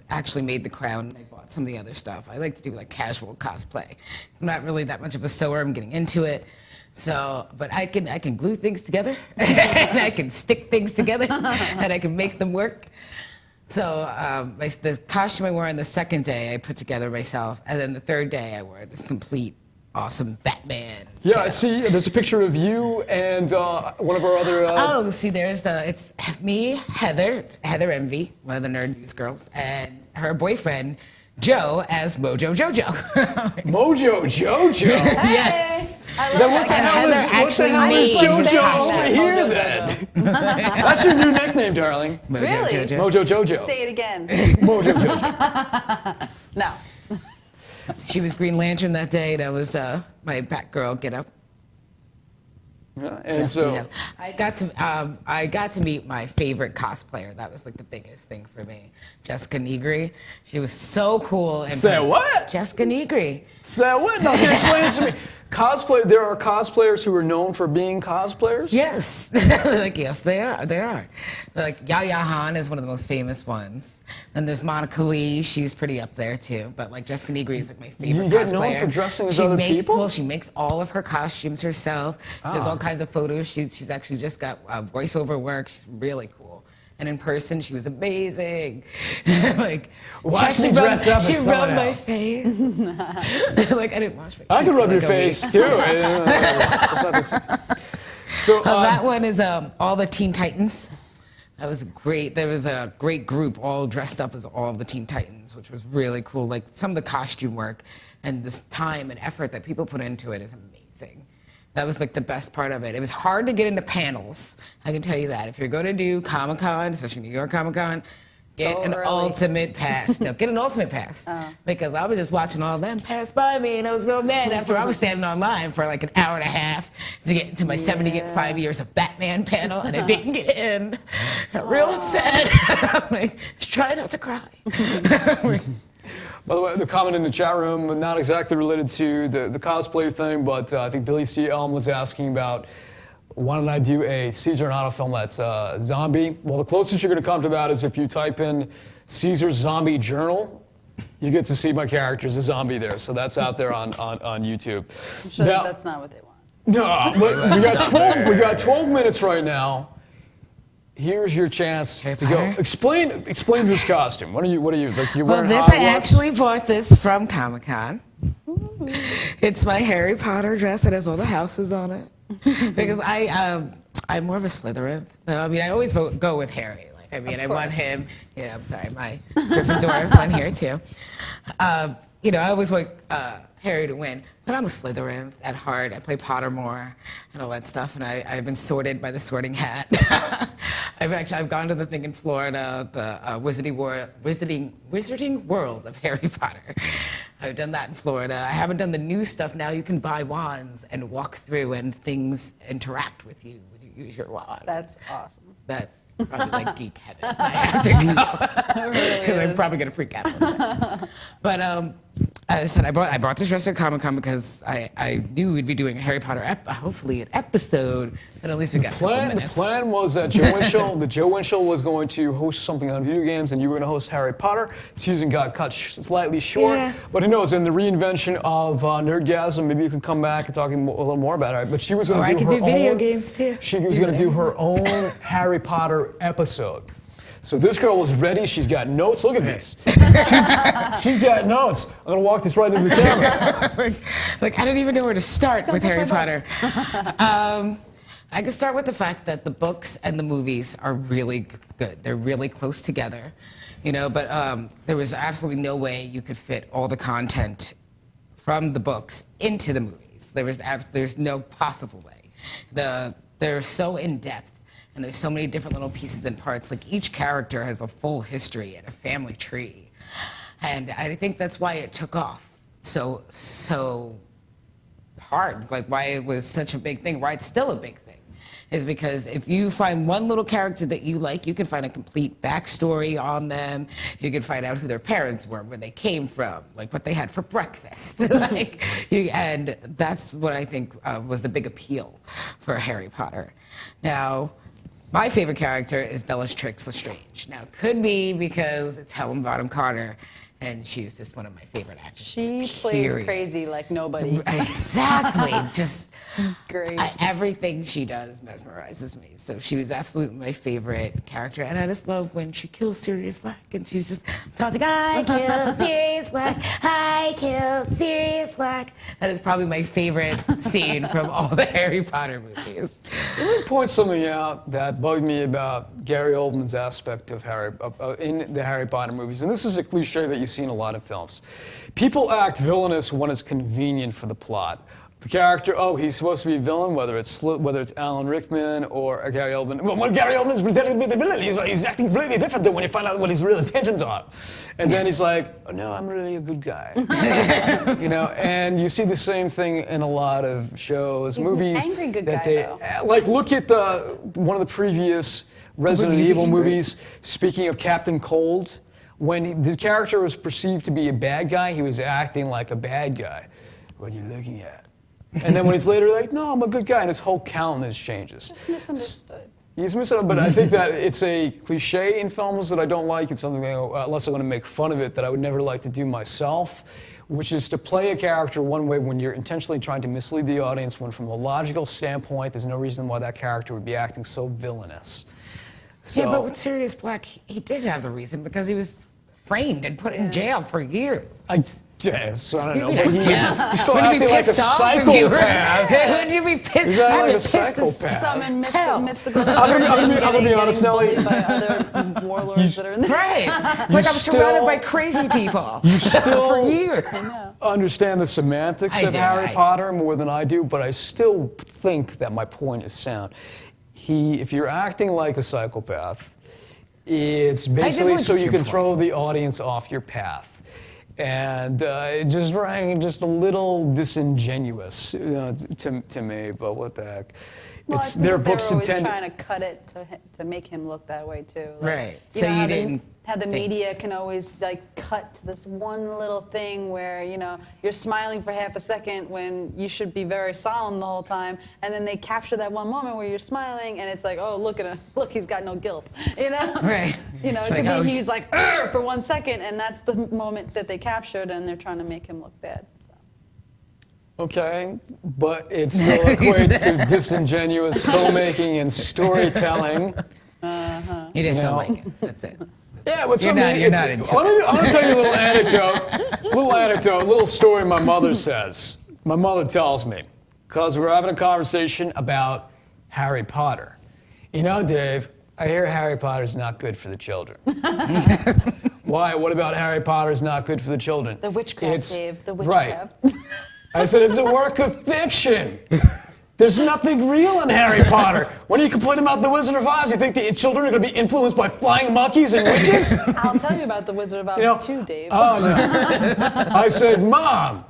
G: actually made the crown. I bought some of the other stuff. I like to do like casual cosplay. I'm not really that much of a sewer. I'm getting into it. So, but I can glue things together, and I can stick things together, and I can make them work. So the costume I wore on the second day I put together myself, and then the third day I wore this complete awesome Batman.
B: Yeah, I see. There's a picture of you and one of our other.
G: It's me, Heather Envy, one of the Nerd News girls, and her boyfriend, Joe, as Mojo Jojo.
B: Mojo Jojo?
G: Yes.
F: I love
B: Then what
F: that.
B: the hell is
G: actually
B: Jojo
G: me.
B: over here then? That's your new nickname, darling.
G: Mojo
F: Really?
G: Jojo.
B: Mojo Jojo.
F: Say it again.
B: Mojo Jojo.
F: No.
G: She was Green Lantern that day. That was my Batgirl get up.
B: Yeah, and so.
G: Yeah. I got to meet my favorite cosplayer. That was like the biggest thing for me. Jessica Negri. She was so cool. And
B: Say what?
G: Jessica Negri.
B: Say what? No, explain this to me. Cosplay. There are cosplayers who are known for being cosplayers?
G: Yes. Like, yes, they are. They are. Like, Yaya Han is one of the most famous ones. Then there's Monica Lee. She's pretty up there, too. But, like, Jessica Negri is, like, my favorite
B: You get
G: cosplayer.
B: known for dressing as other people?
G: Well, she makes all of her costumes herself. She does all kinds of photos. She's actually just got voiceover work. She's really cool. And in person, she was amazing. Like,
B: Watch me dress up as someone
G: rubbed my
B: else.
G: face. Like, I didn't wash my
B: I
G: teeth
B: could rub
G: for,
B: your
G: like, a
B: face
G: week.
B: too. It's not the same. So
G: That one is all the Teen Titans. That was great. There was a great group all dressed up as all of the Teen Titans, which was really cool. Like, some of the costume work and this time and effort that people put into it is amazing. That was like the best part of it. It was hard to get into panels. I can tell you that. If you're going to do Comic-Con, especially New York Comic-Con, get an ultimate pass. No, get an ultimate pass. Because I was just watching all of them pass by me, and I was real mad after I was standing online for like an hour and a half to get into my 75 years of Batman panel, and I didn't get in. I got real upset. I'm like, just try not to cry.
B: By the way, the comment in the chat room, not exactly related to the cosplay thing, but I think Billy C. Elm was asking about, why don't I do a Caesar and Otto film that's zombie? Well, the closest you're going to come to that is if you type in Caesar's Zombie Journal, you get to see my character as a zombie there. So that's out there on YouTube.
F: I'm sure
B: Now-
F: that's not what they want.
B: No, but we got 12 minutes right now. Here's your chance to go. Explain this costume. What are you like? You're
G: Well,
B: wearing
G: this
B: Hogwarts?
G: I actually bought this from Comic-Con. It's my Harry Potter dress. It has all the houses on it. Because I'm more of a Slytherin. I mean, I always go with Harry. Like, I mean, I want him. Yeah, I'm sorry, my Gryffindor one here too. You know, I always want Harry to win, but I'm a Slytherin at heart. I play Pottermore and all that stuff, and I've been sorted by the Sorting Hat. I've gone to the thing in Florida, the Wizarding World of Harry Potter. I've done that in Florida. I haven't done the new stuff. Now you can buy wands and walk through, and things interact with you when you use your wand.
F: That's awesome.
G: That's probably like geek heaven. I have to go.
F: It really
G: Because I'm
F: is.
G: probably gonna freak out. But as I said, I brought this dress at Comic-Con because I knew we'd be doing a Harry Potter hopefully an episode, and at least we got a couple
B: The
G: minutes.
B: plan was that Joe Winchell was going to host something on video games, and you were going to host Harry Potter. The season got cut slightly short,
G: Yeah.
B: but who knows? In the reinvention of Nerdgasm, maybe you can come back and talk a little more about it. But she was going
G: Or
B: to
G: I
B: do
G: could
B: her
G: do video
B: own.
G: games, too.
B: She was going to do her own Harry Potter episode. So this girl was ready. She's got notes. Look at this. She's got notes. I'm going to walk this right into the camera.
G: Like, I didn't even know where to start with Harry Potter. I could start with the fact that the books and the movies are really good. They're really close together, you know, but there was absolutely no way you could fit all the content from the books into the movies. There's no possible way. They're so in-depth, and there's so many different little pieces and parts. Like, each character has a full history and a family tree. And I think that's why it took off so hard, like why it was such a big thing, why it's still a big thing, is because if you find one little character that you like, you can find a complete backstory on them. You can find out who their parents were, where they came from, like what they had for breakfast. And that's what I think was the big appeal for Harry Potter. Now, my favorite character is Bellatrix Lestrange. Now, it could be because it's Helen Bonham Carter, and she's just one of my favorite actors.
F: She plays crazy like nobody.
G: Exactly. Just
F: This is great.
G: Everything she does mesmerizes me. So she was absolutely my favorite character. And I just love when she kills Sirius Black. And she's just talking, I killed Sirius Black. I killed Sirius Black. That is probably my favorite scene from all the Harry Potter movies.
B: Let me point something out that bugged me about Gary Oldman's aspect of in the Harry Potter movies. And this is a cliche that you see in a lot of films. People act villainous when it's convenient for the plot. The character, he's supposed to be a villain, whether it's Alan Rickman or Gary Oldman. Well, when Gary Oldman is pretending to be the villain, he's acting completely different than when you find out what his real intentions are. And then he's like, oh no, I'm really a good guy. And you see the same thing in a lot of shows, movies.
F: An angry good
B: that
F: guy, though.
B: Like, look at one of the previous Resident Evil movies. Speaking of Captain Cold, when the character was perceived to be a bad guy, he was acting like a bad guy. What are you looking at? And then when he's later like, no, I'm a good guy, and his whole countenance changes.
F: Just misunderstood.
B: He's misunderstood, but I think that it's a cliche in films that I don't like. It's something that, unless I want to make fun of it, that I would never like to do myself, which is to play a character one way when you're intentionally trying to mislead the audience, when from a logical standpoint, there's no reason why that character would be acting so villainous. So,
G: Yeah, but with Sirius Black, he did have the reason because he was framed and put in jail for years.
B: Yes, I don't know.
G: You'd
B: But
G: be
B: he's still
G: Wouldn't you
B: acting
G: be
B: like a
G: pissed off if you were-
B: psychopath.
G: Wouldn't you be pissed?
B: He's acting
G: I'd
B: like
G: be
B: a
G: pissed as
B: psychopath.
F: Summon
G: hell.
F: mystical
B: I'm gonna be honest, Nelly.
F: Bullied by other warlords that are in there.
G: Right. Like I'm surrounded
B: still-
G: by crazy people
B: You still
G: for years.
B: understand the semantics
G: I
B: of
G: do,
B: Harry
G: I-
B: Potter more than I do, but I still think that my point is sound. If you're acting like a psychopath, it's basically so you can throw the audience off your path. And it just rang just a little disingenuous to me, but what the heck.
F: Well, I think
B: Their
F: that they were
B: books
F: always
B: intended.
F: trying to cut it to make him look that way too.
G: Right.
F: You
G: So
F: know
G: you
F: how
G: didn't
F: how the
G: think-
F: media can always cut to this one little thing where you're smiling for half a second when you should be very solemn the whole time, and then they capture that one moment where you're smiling and it's like, oh, look at him, look, he's got no guilt,
G: Right.
F: It
G: Like,
F: could
G: oh,
F: be he's like "Arr!" for 1 second, and that's the moment that they captured, and they're trying to make him look bad. So.
B: Okay, but it still equates to disingenuous filmmaking and storytelling.
G: You just
B: You know.
G: don't like it. That's it.
B: Yeah, but
G: You're not into
B: I'm gonna tell you a little anecdote, a little story my mother says. My mother tells me, because we're having a conversation about Harry Potter. You know, Dave, I hear Harry Potter's not good for the children. Why? What about Harry Potter's not good for the children?
F: The witchcraft, Dave, the
B: Right.
F: witchcraft.
B: I said, it's a work of fiction. There's nothing real in Harry Potter. When you complain about the Wizard of Oz, you think the children are going to be influenced by flying monkeys and witches?
F: I'll tell you about the Wizard of Oz too, Dave.
B: Oh, no. I said, Mom,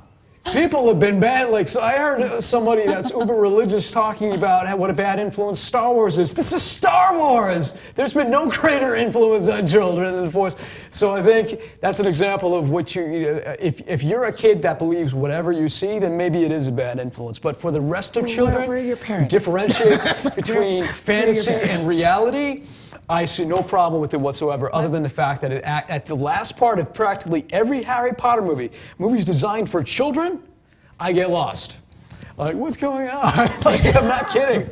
B: people have been bad. So I heard somebody that's uber religious talking about what a bad influence Star Wars is. This is Star Wars. There's been no greater influence on children than the Force. So I think that's an example of what if you're a kid that believes whatever you see, then maybe it is a bad influence. But for the rest of children,
G: where are your parents?
B: differentiate between fantasy and reality. I see no problem with it whatsoever, other than the fact that at the last part of practically every Harry Potter movies designed for children, I get lost. Like, what's going on? I'm not kidding.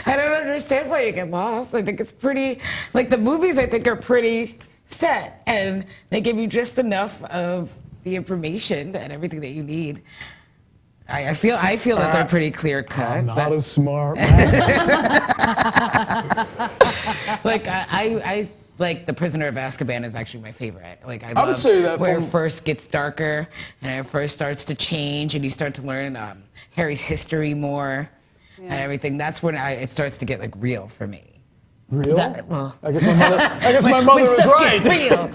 G: I don't understand why you get lost. I think it's pretty, the movies I think are pretty set, and they give you just enough of the information and everything that you need. I feel that they're pretty clear cut.
B: I'm not as smart.
G: I like The Prisoner of Azkaban is actually my favorite. I
B: would
G: love
B: say that
G: where it
B: from-
G: first gets darker and it first starts to change and you start to learn Harry's history more and everything. That's when it starts to get real for me.
B: Real?
G: Well,
B: I guess my mother
G: when
B: was
G: stuff
B: right.
G: gets real.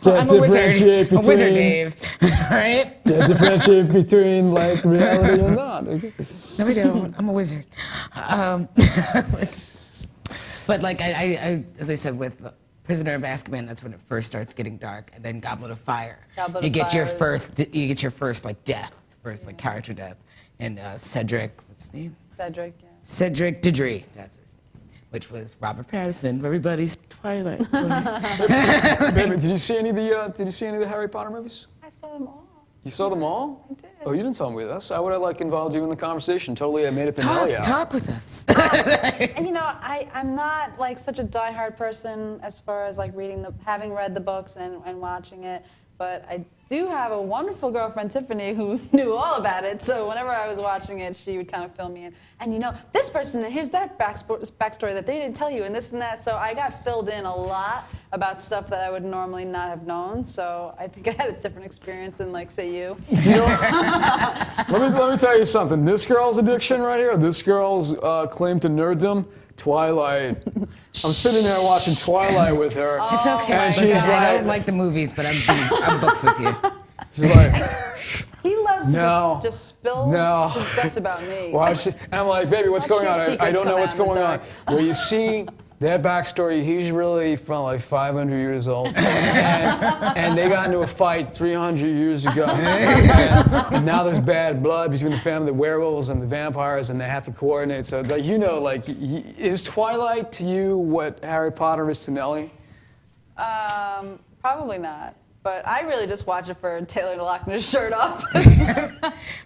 G: Well, I'm a wizard.
B: differentiate
G: I'm a wizard,
B: between-
G: Dave. Right?
B: Can't differentiate between reality and not. Okay.
G: No, we don't. I'm a wizard. But I as I said, with Prisoner of Azkaban, that's when it first starts getting dark, and then Goblet of Fire.
F: Goblet of Fire is-
G: You get your first death, character death, and Cedric. What's his name?
F: Cedric, yeah.
G: Cedric Diggory. That's his name, which was Robert Pattinson, everybody's Twilight.
B: Baby, did you see any of the Harry Potter movies?
F: I saw them all.
B: You saw them all?
F: I did.
B: Oh, you didn't tell me this. I would have involved you in the conversation. Totally, I made it the Nelly hour.
G: Talk with us.
F: And I'm not such a diehard person as far as having read the books and watching it, but I do have a wonderful girlfriend, Tiffany, who knew all about it. So whenever I was watching it, she would kind of fill me in. And this person, and here's that backstory that they didn't tell you, and this and that. So I got filled in a lot about stuff that I would normally not have known. So I think I had a different experience than, say, you.
B: Let me tell you something. This girl's addiction right here, this girl's claim to nerddom, Twilight. I'm sitting there watching Twilight with her.
G: It's okay.
B: And
G: Listen,
B: she's
G: I
B: like,
G: don't like the movies, but I'm books with you.
B: she's like,
F: He loves
B: No.
F: to just spill
B: No.
F: his guts about me.
B: well, and I'm like, baby, what's
F: Watch
B: going
F: your
B: on? I
F: secrets
B: don't know
F: come
B: what's
F: out in the
B: going on.
F: dark.
B: Well, you see that backstory, he's really from 500 years old. And they got into a fight 300 years ago. And now there's bad blood between the family, the werewolves and the vampires, and they have to coordinate. So, is Twilight to you what Harry Potter is to Nelly?
F: Probably not. But I really just watch it for Taylor to lock his shirt off.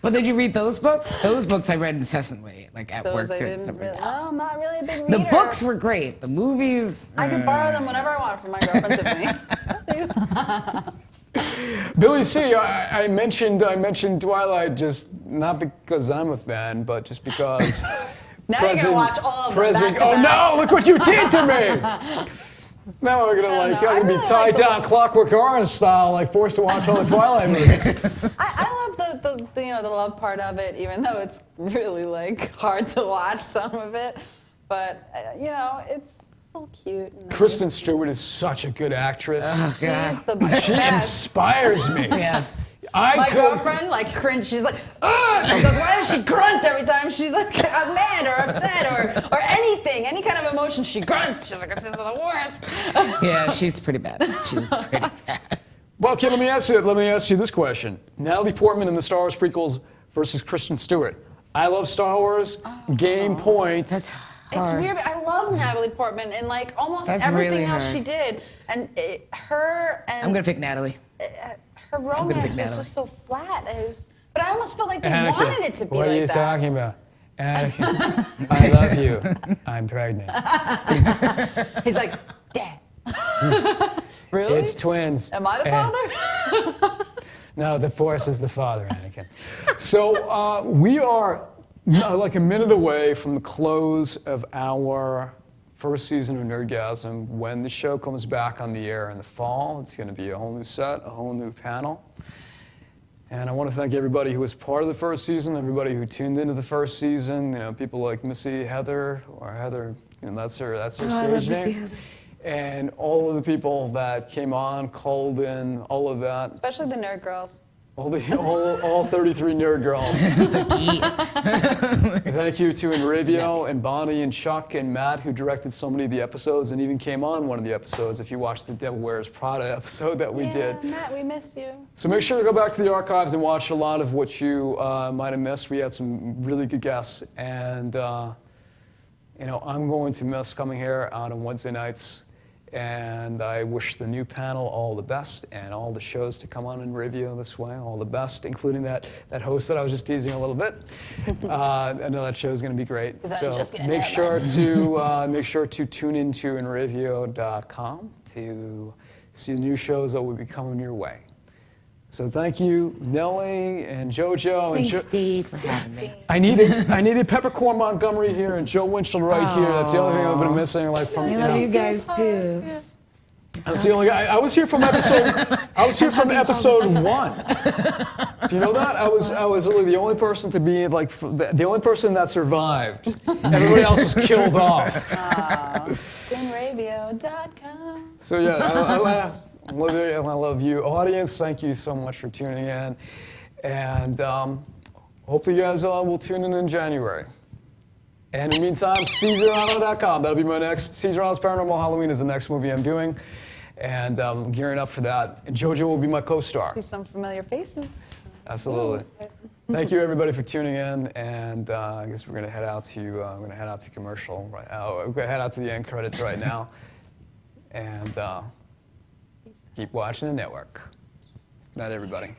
G: Well, did you read those books? Those books I read incessantly, at work.
F: Those I
G: during
F: didn't
G: summer.
F: really. No, I'm not really a big reader.
G: The books were great. The movies.
F: I could borrow them whenever I want from my girlfriend Tiffany.
B: Billy C, I mentioned Twilight just not because I'm a fan, but just because.
F: Now you're gonna watch all of them back to
B: Oh
F: back.
B: no! Look what you did to me! Now we're gonna I'm gonna be tied down Clockwork Orange style, forced to watch all the Twilight movies.
F: I love the love part of it, even though it's really hard to watch some of it. But it's still cute. And
B: Kristen Stewart is such a good actress.
G: Oh, God.
F: she's the best.
B: She inspires me.
G: Yes.
F: My girlfriend cringe. She's like, ugh! She goes, why does she grunt every time she's mad or upset or anything, any kind of emotion? She grunts. She's like, this is the worst.
G: Yeah, she's pretty bad. She's pretty bad.
B: Well, Kim, let me ask you this question: Natalie Portman in the Star Wars prequels versus Kristen Stewart. I love Star Wars. Game point.
G: That's hard.
F: It's weird. I love Natalie Portman and almost
G: That's
F: everything
G: really
F: else
G: hard.
F: she did, and her and
G: I'm gonna pick Natalie.
F: her romance was
G: Natalie.
F: just so flat. But I almost felt like they wanted it to be
B: what are you
F: that.
B: talking about? Anakin, I love you. I'm pregnant.
F: He's like, Dad. Really?
B: It's twins.
F: Am I the father?
B: No, the Force is the father, Anakin. So we are a minute away from the close of our first season of Nerdgasm. When the show comes back on the air in the fall, it's going to be a whole new set, a whole new panel. And I want to thank everybody who was part of the first season, everybody who tuned into the first season. People like Missy Heather, or Heather, that's her stage name. And all of the people that came on, called in, all of that.
F: Especially the nerd girls.
B: All 33 nerd girls. Thank you to Inravio and Bonnie and Chuck and Matt, who directed so many of the episodes and even came on one of the episodes. If you watched the Devil Wears Prada episode that we did.
F: Matt, we missed you.
B: So make sure to go back to the archives and watch a lot of what you might have missed. We had some really good guests, and I'm going to miss coming here out on Wednesday nights. And I wish the new panel all the best, and all the shows to come on in review this way, all the best, including that host that I was just teasing a little bit. I know that show is going to be great. So make sure to tune into Inravio.com to see the new shows that will be coming your way. So thank you, Nelly and Jojo.
G: Thanks, Steve, for having me.
B: I needed Peppercorn Montgomery here and Joe Winchell right here. That's the only thing I've been missing. From
G: I love you guys too.
B: That's the only guy. I was here from episode 1. Do you know that? I was really the only person to be the only person that survived. Everybody else was killed off.
F: Inravio.com.
B: So yeah, I love you, audience. Thank you so much for tuning in, and hopefully you guys will tune in January. And in the meantime, CaesarAuto.com. That'll be my next. Caesar Auto's Paranormal Halloween is the next movie I'm doing, and I'm gearing up for that. And Jojo will be my co-star.
F: See some familiar faces.
B: Absolutely. Thank you everybody for tuning in, and I guess we're gonna head out to commercial right now. We're gonna head out to the end credits right now, and. Keep watching the network. Good night, everybody.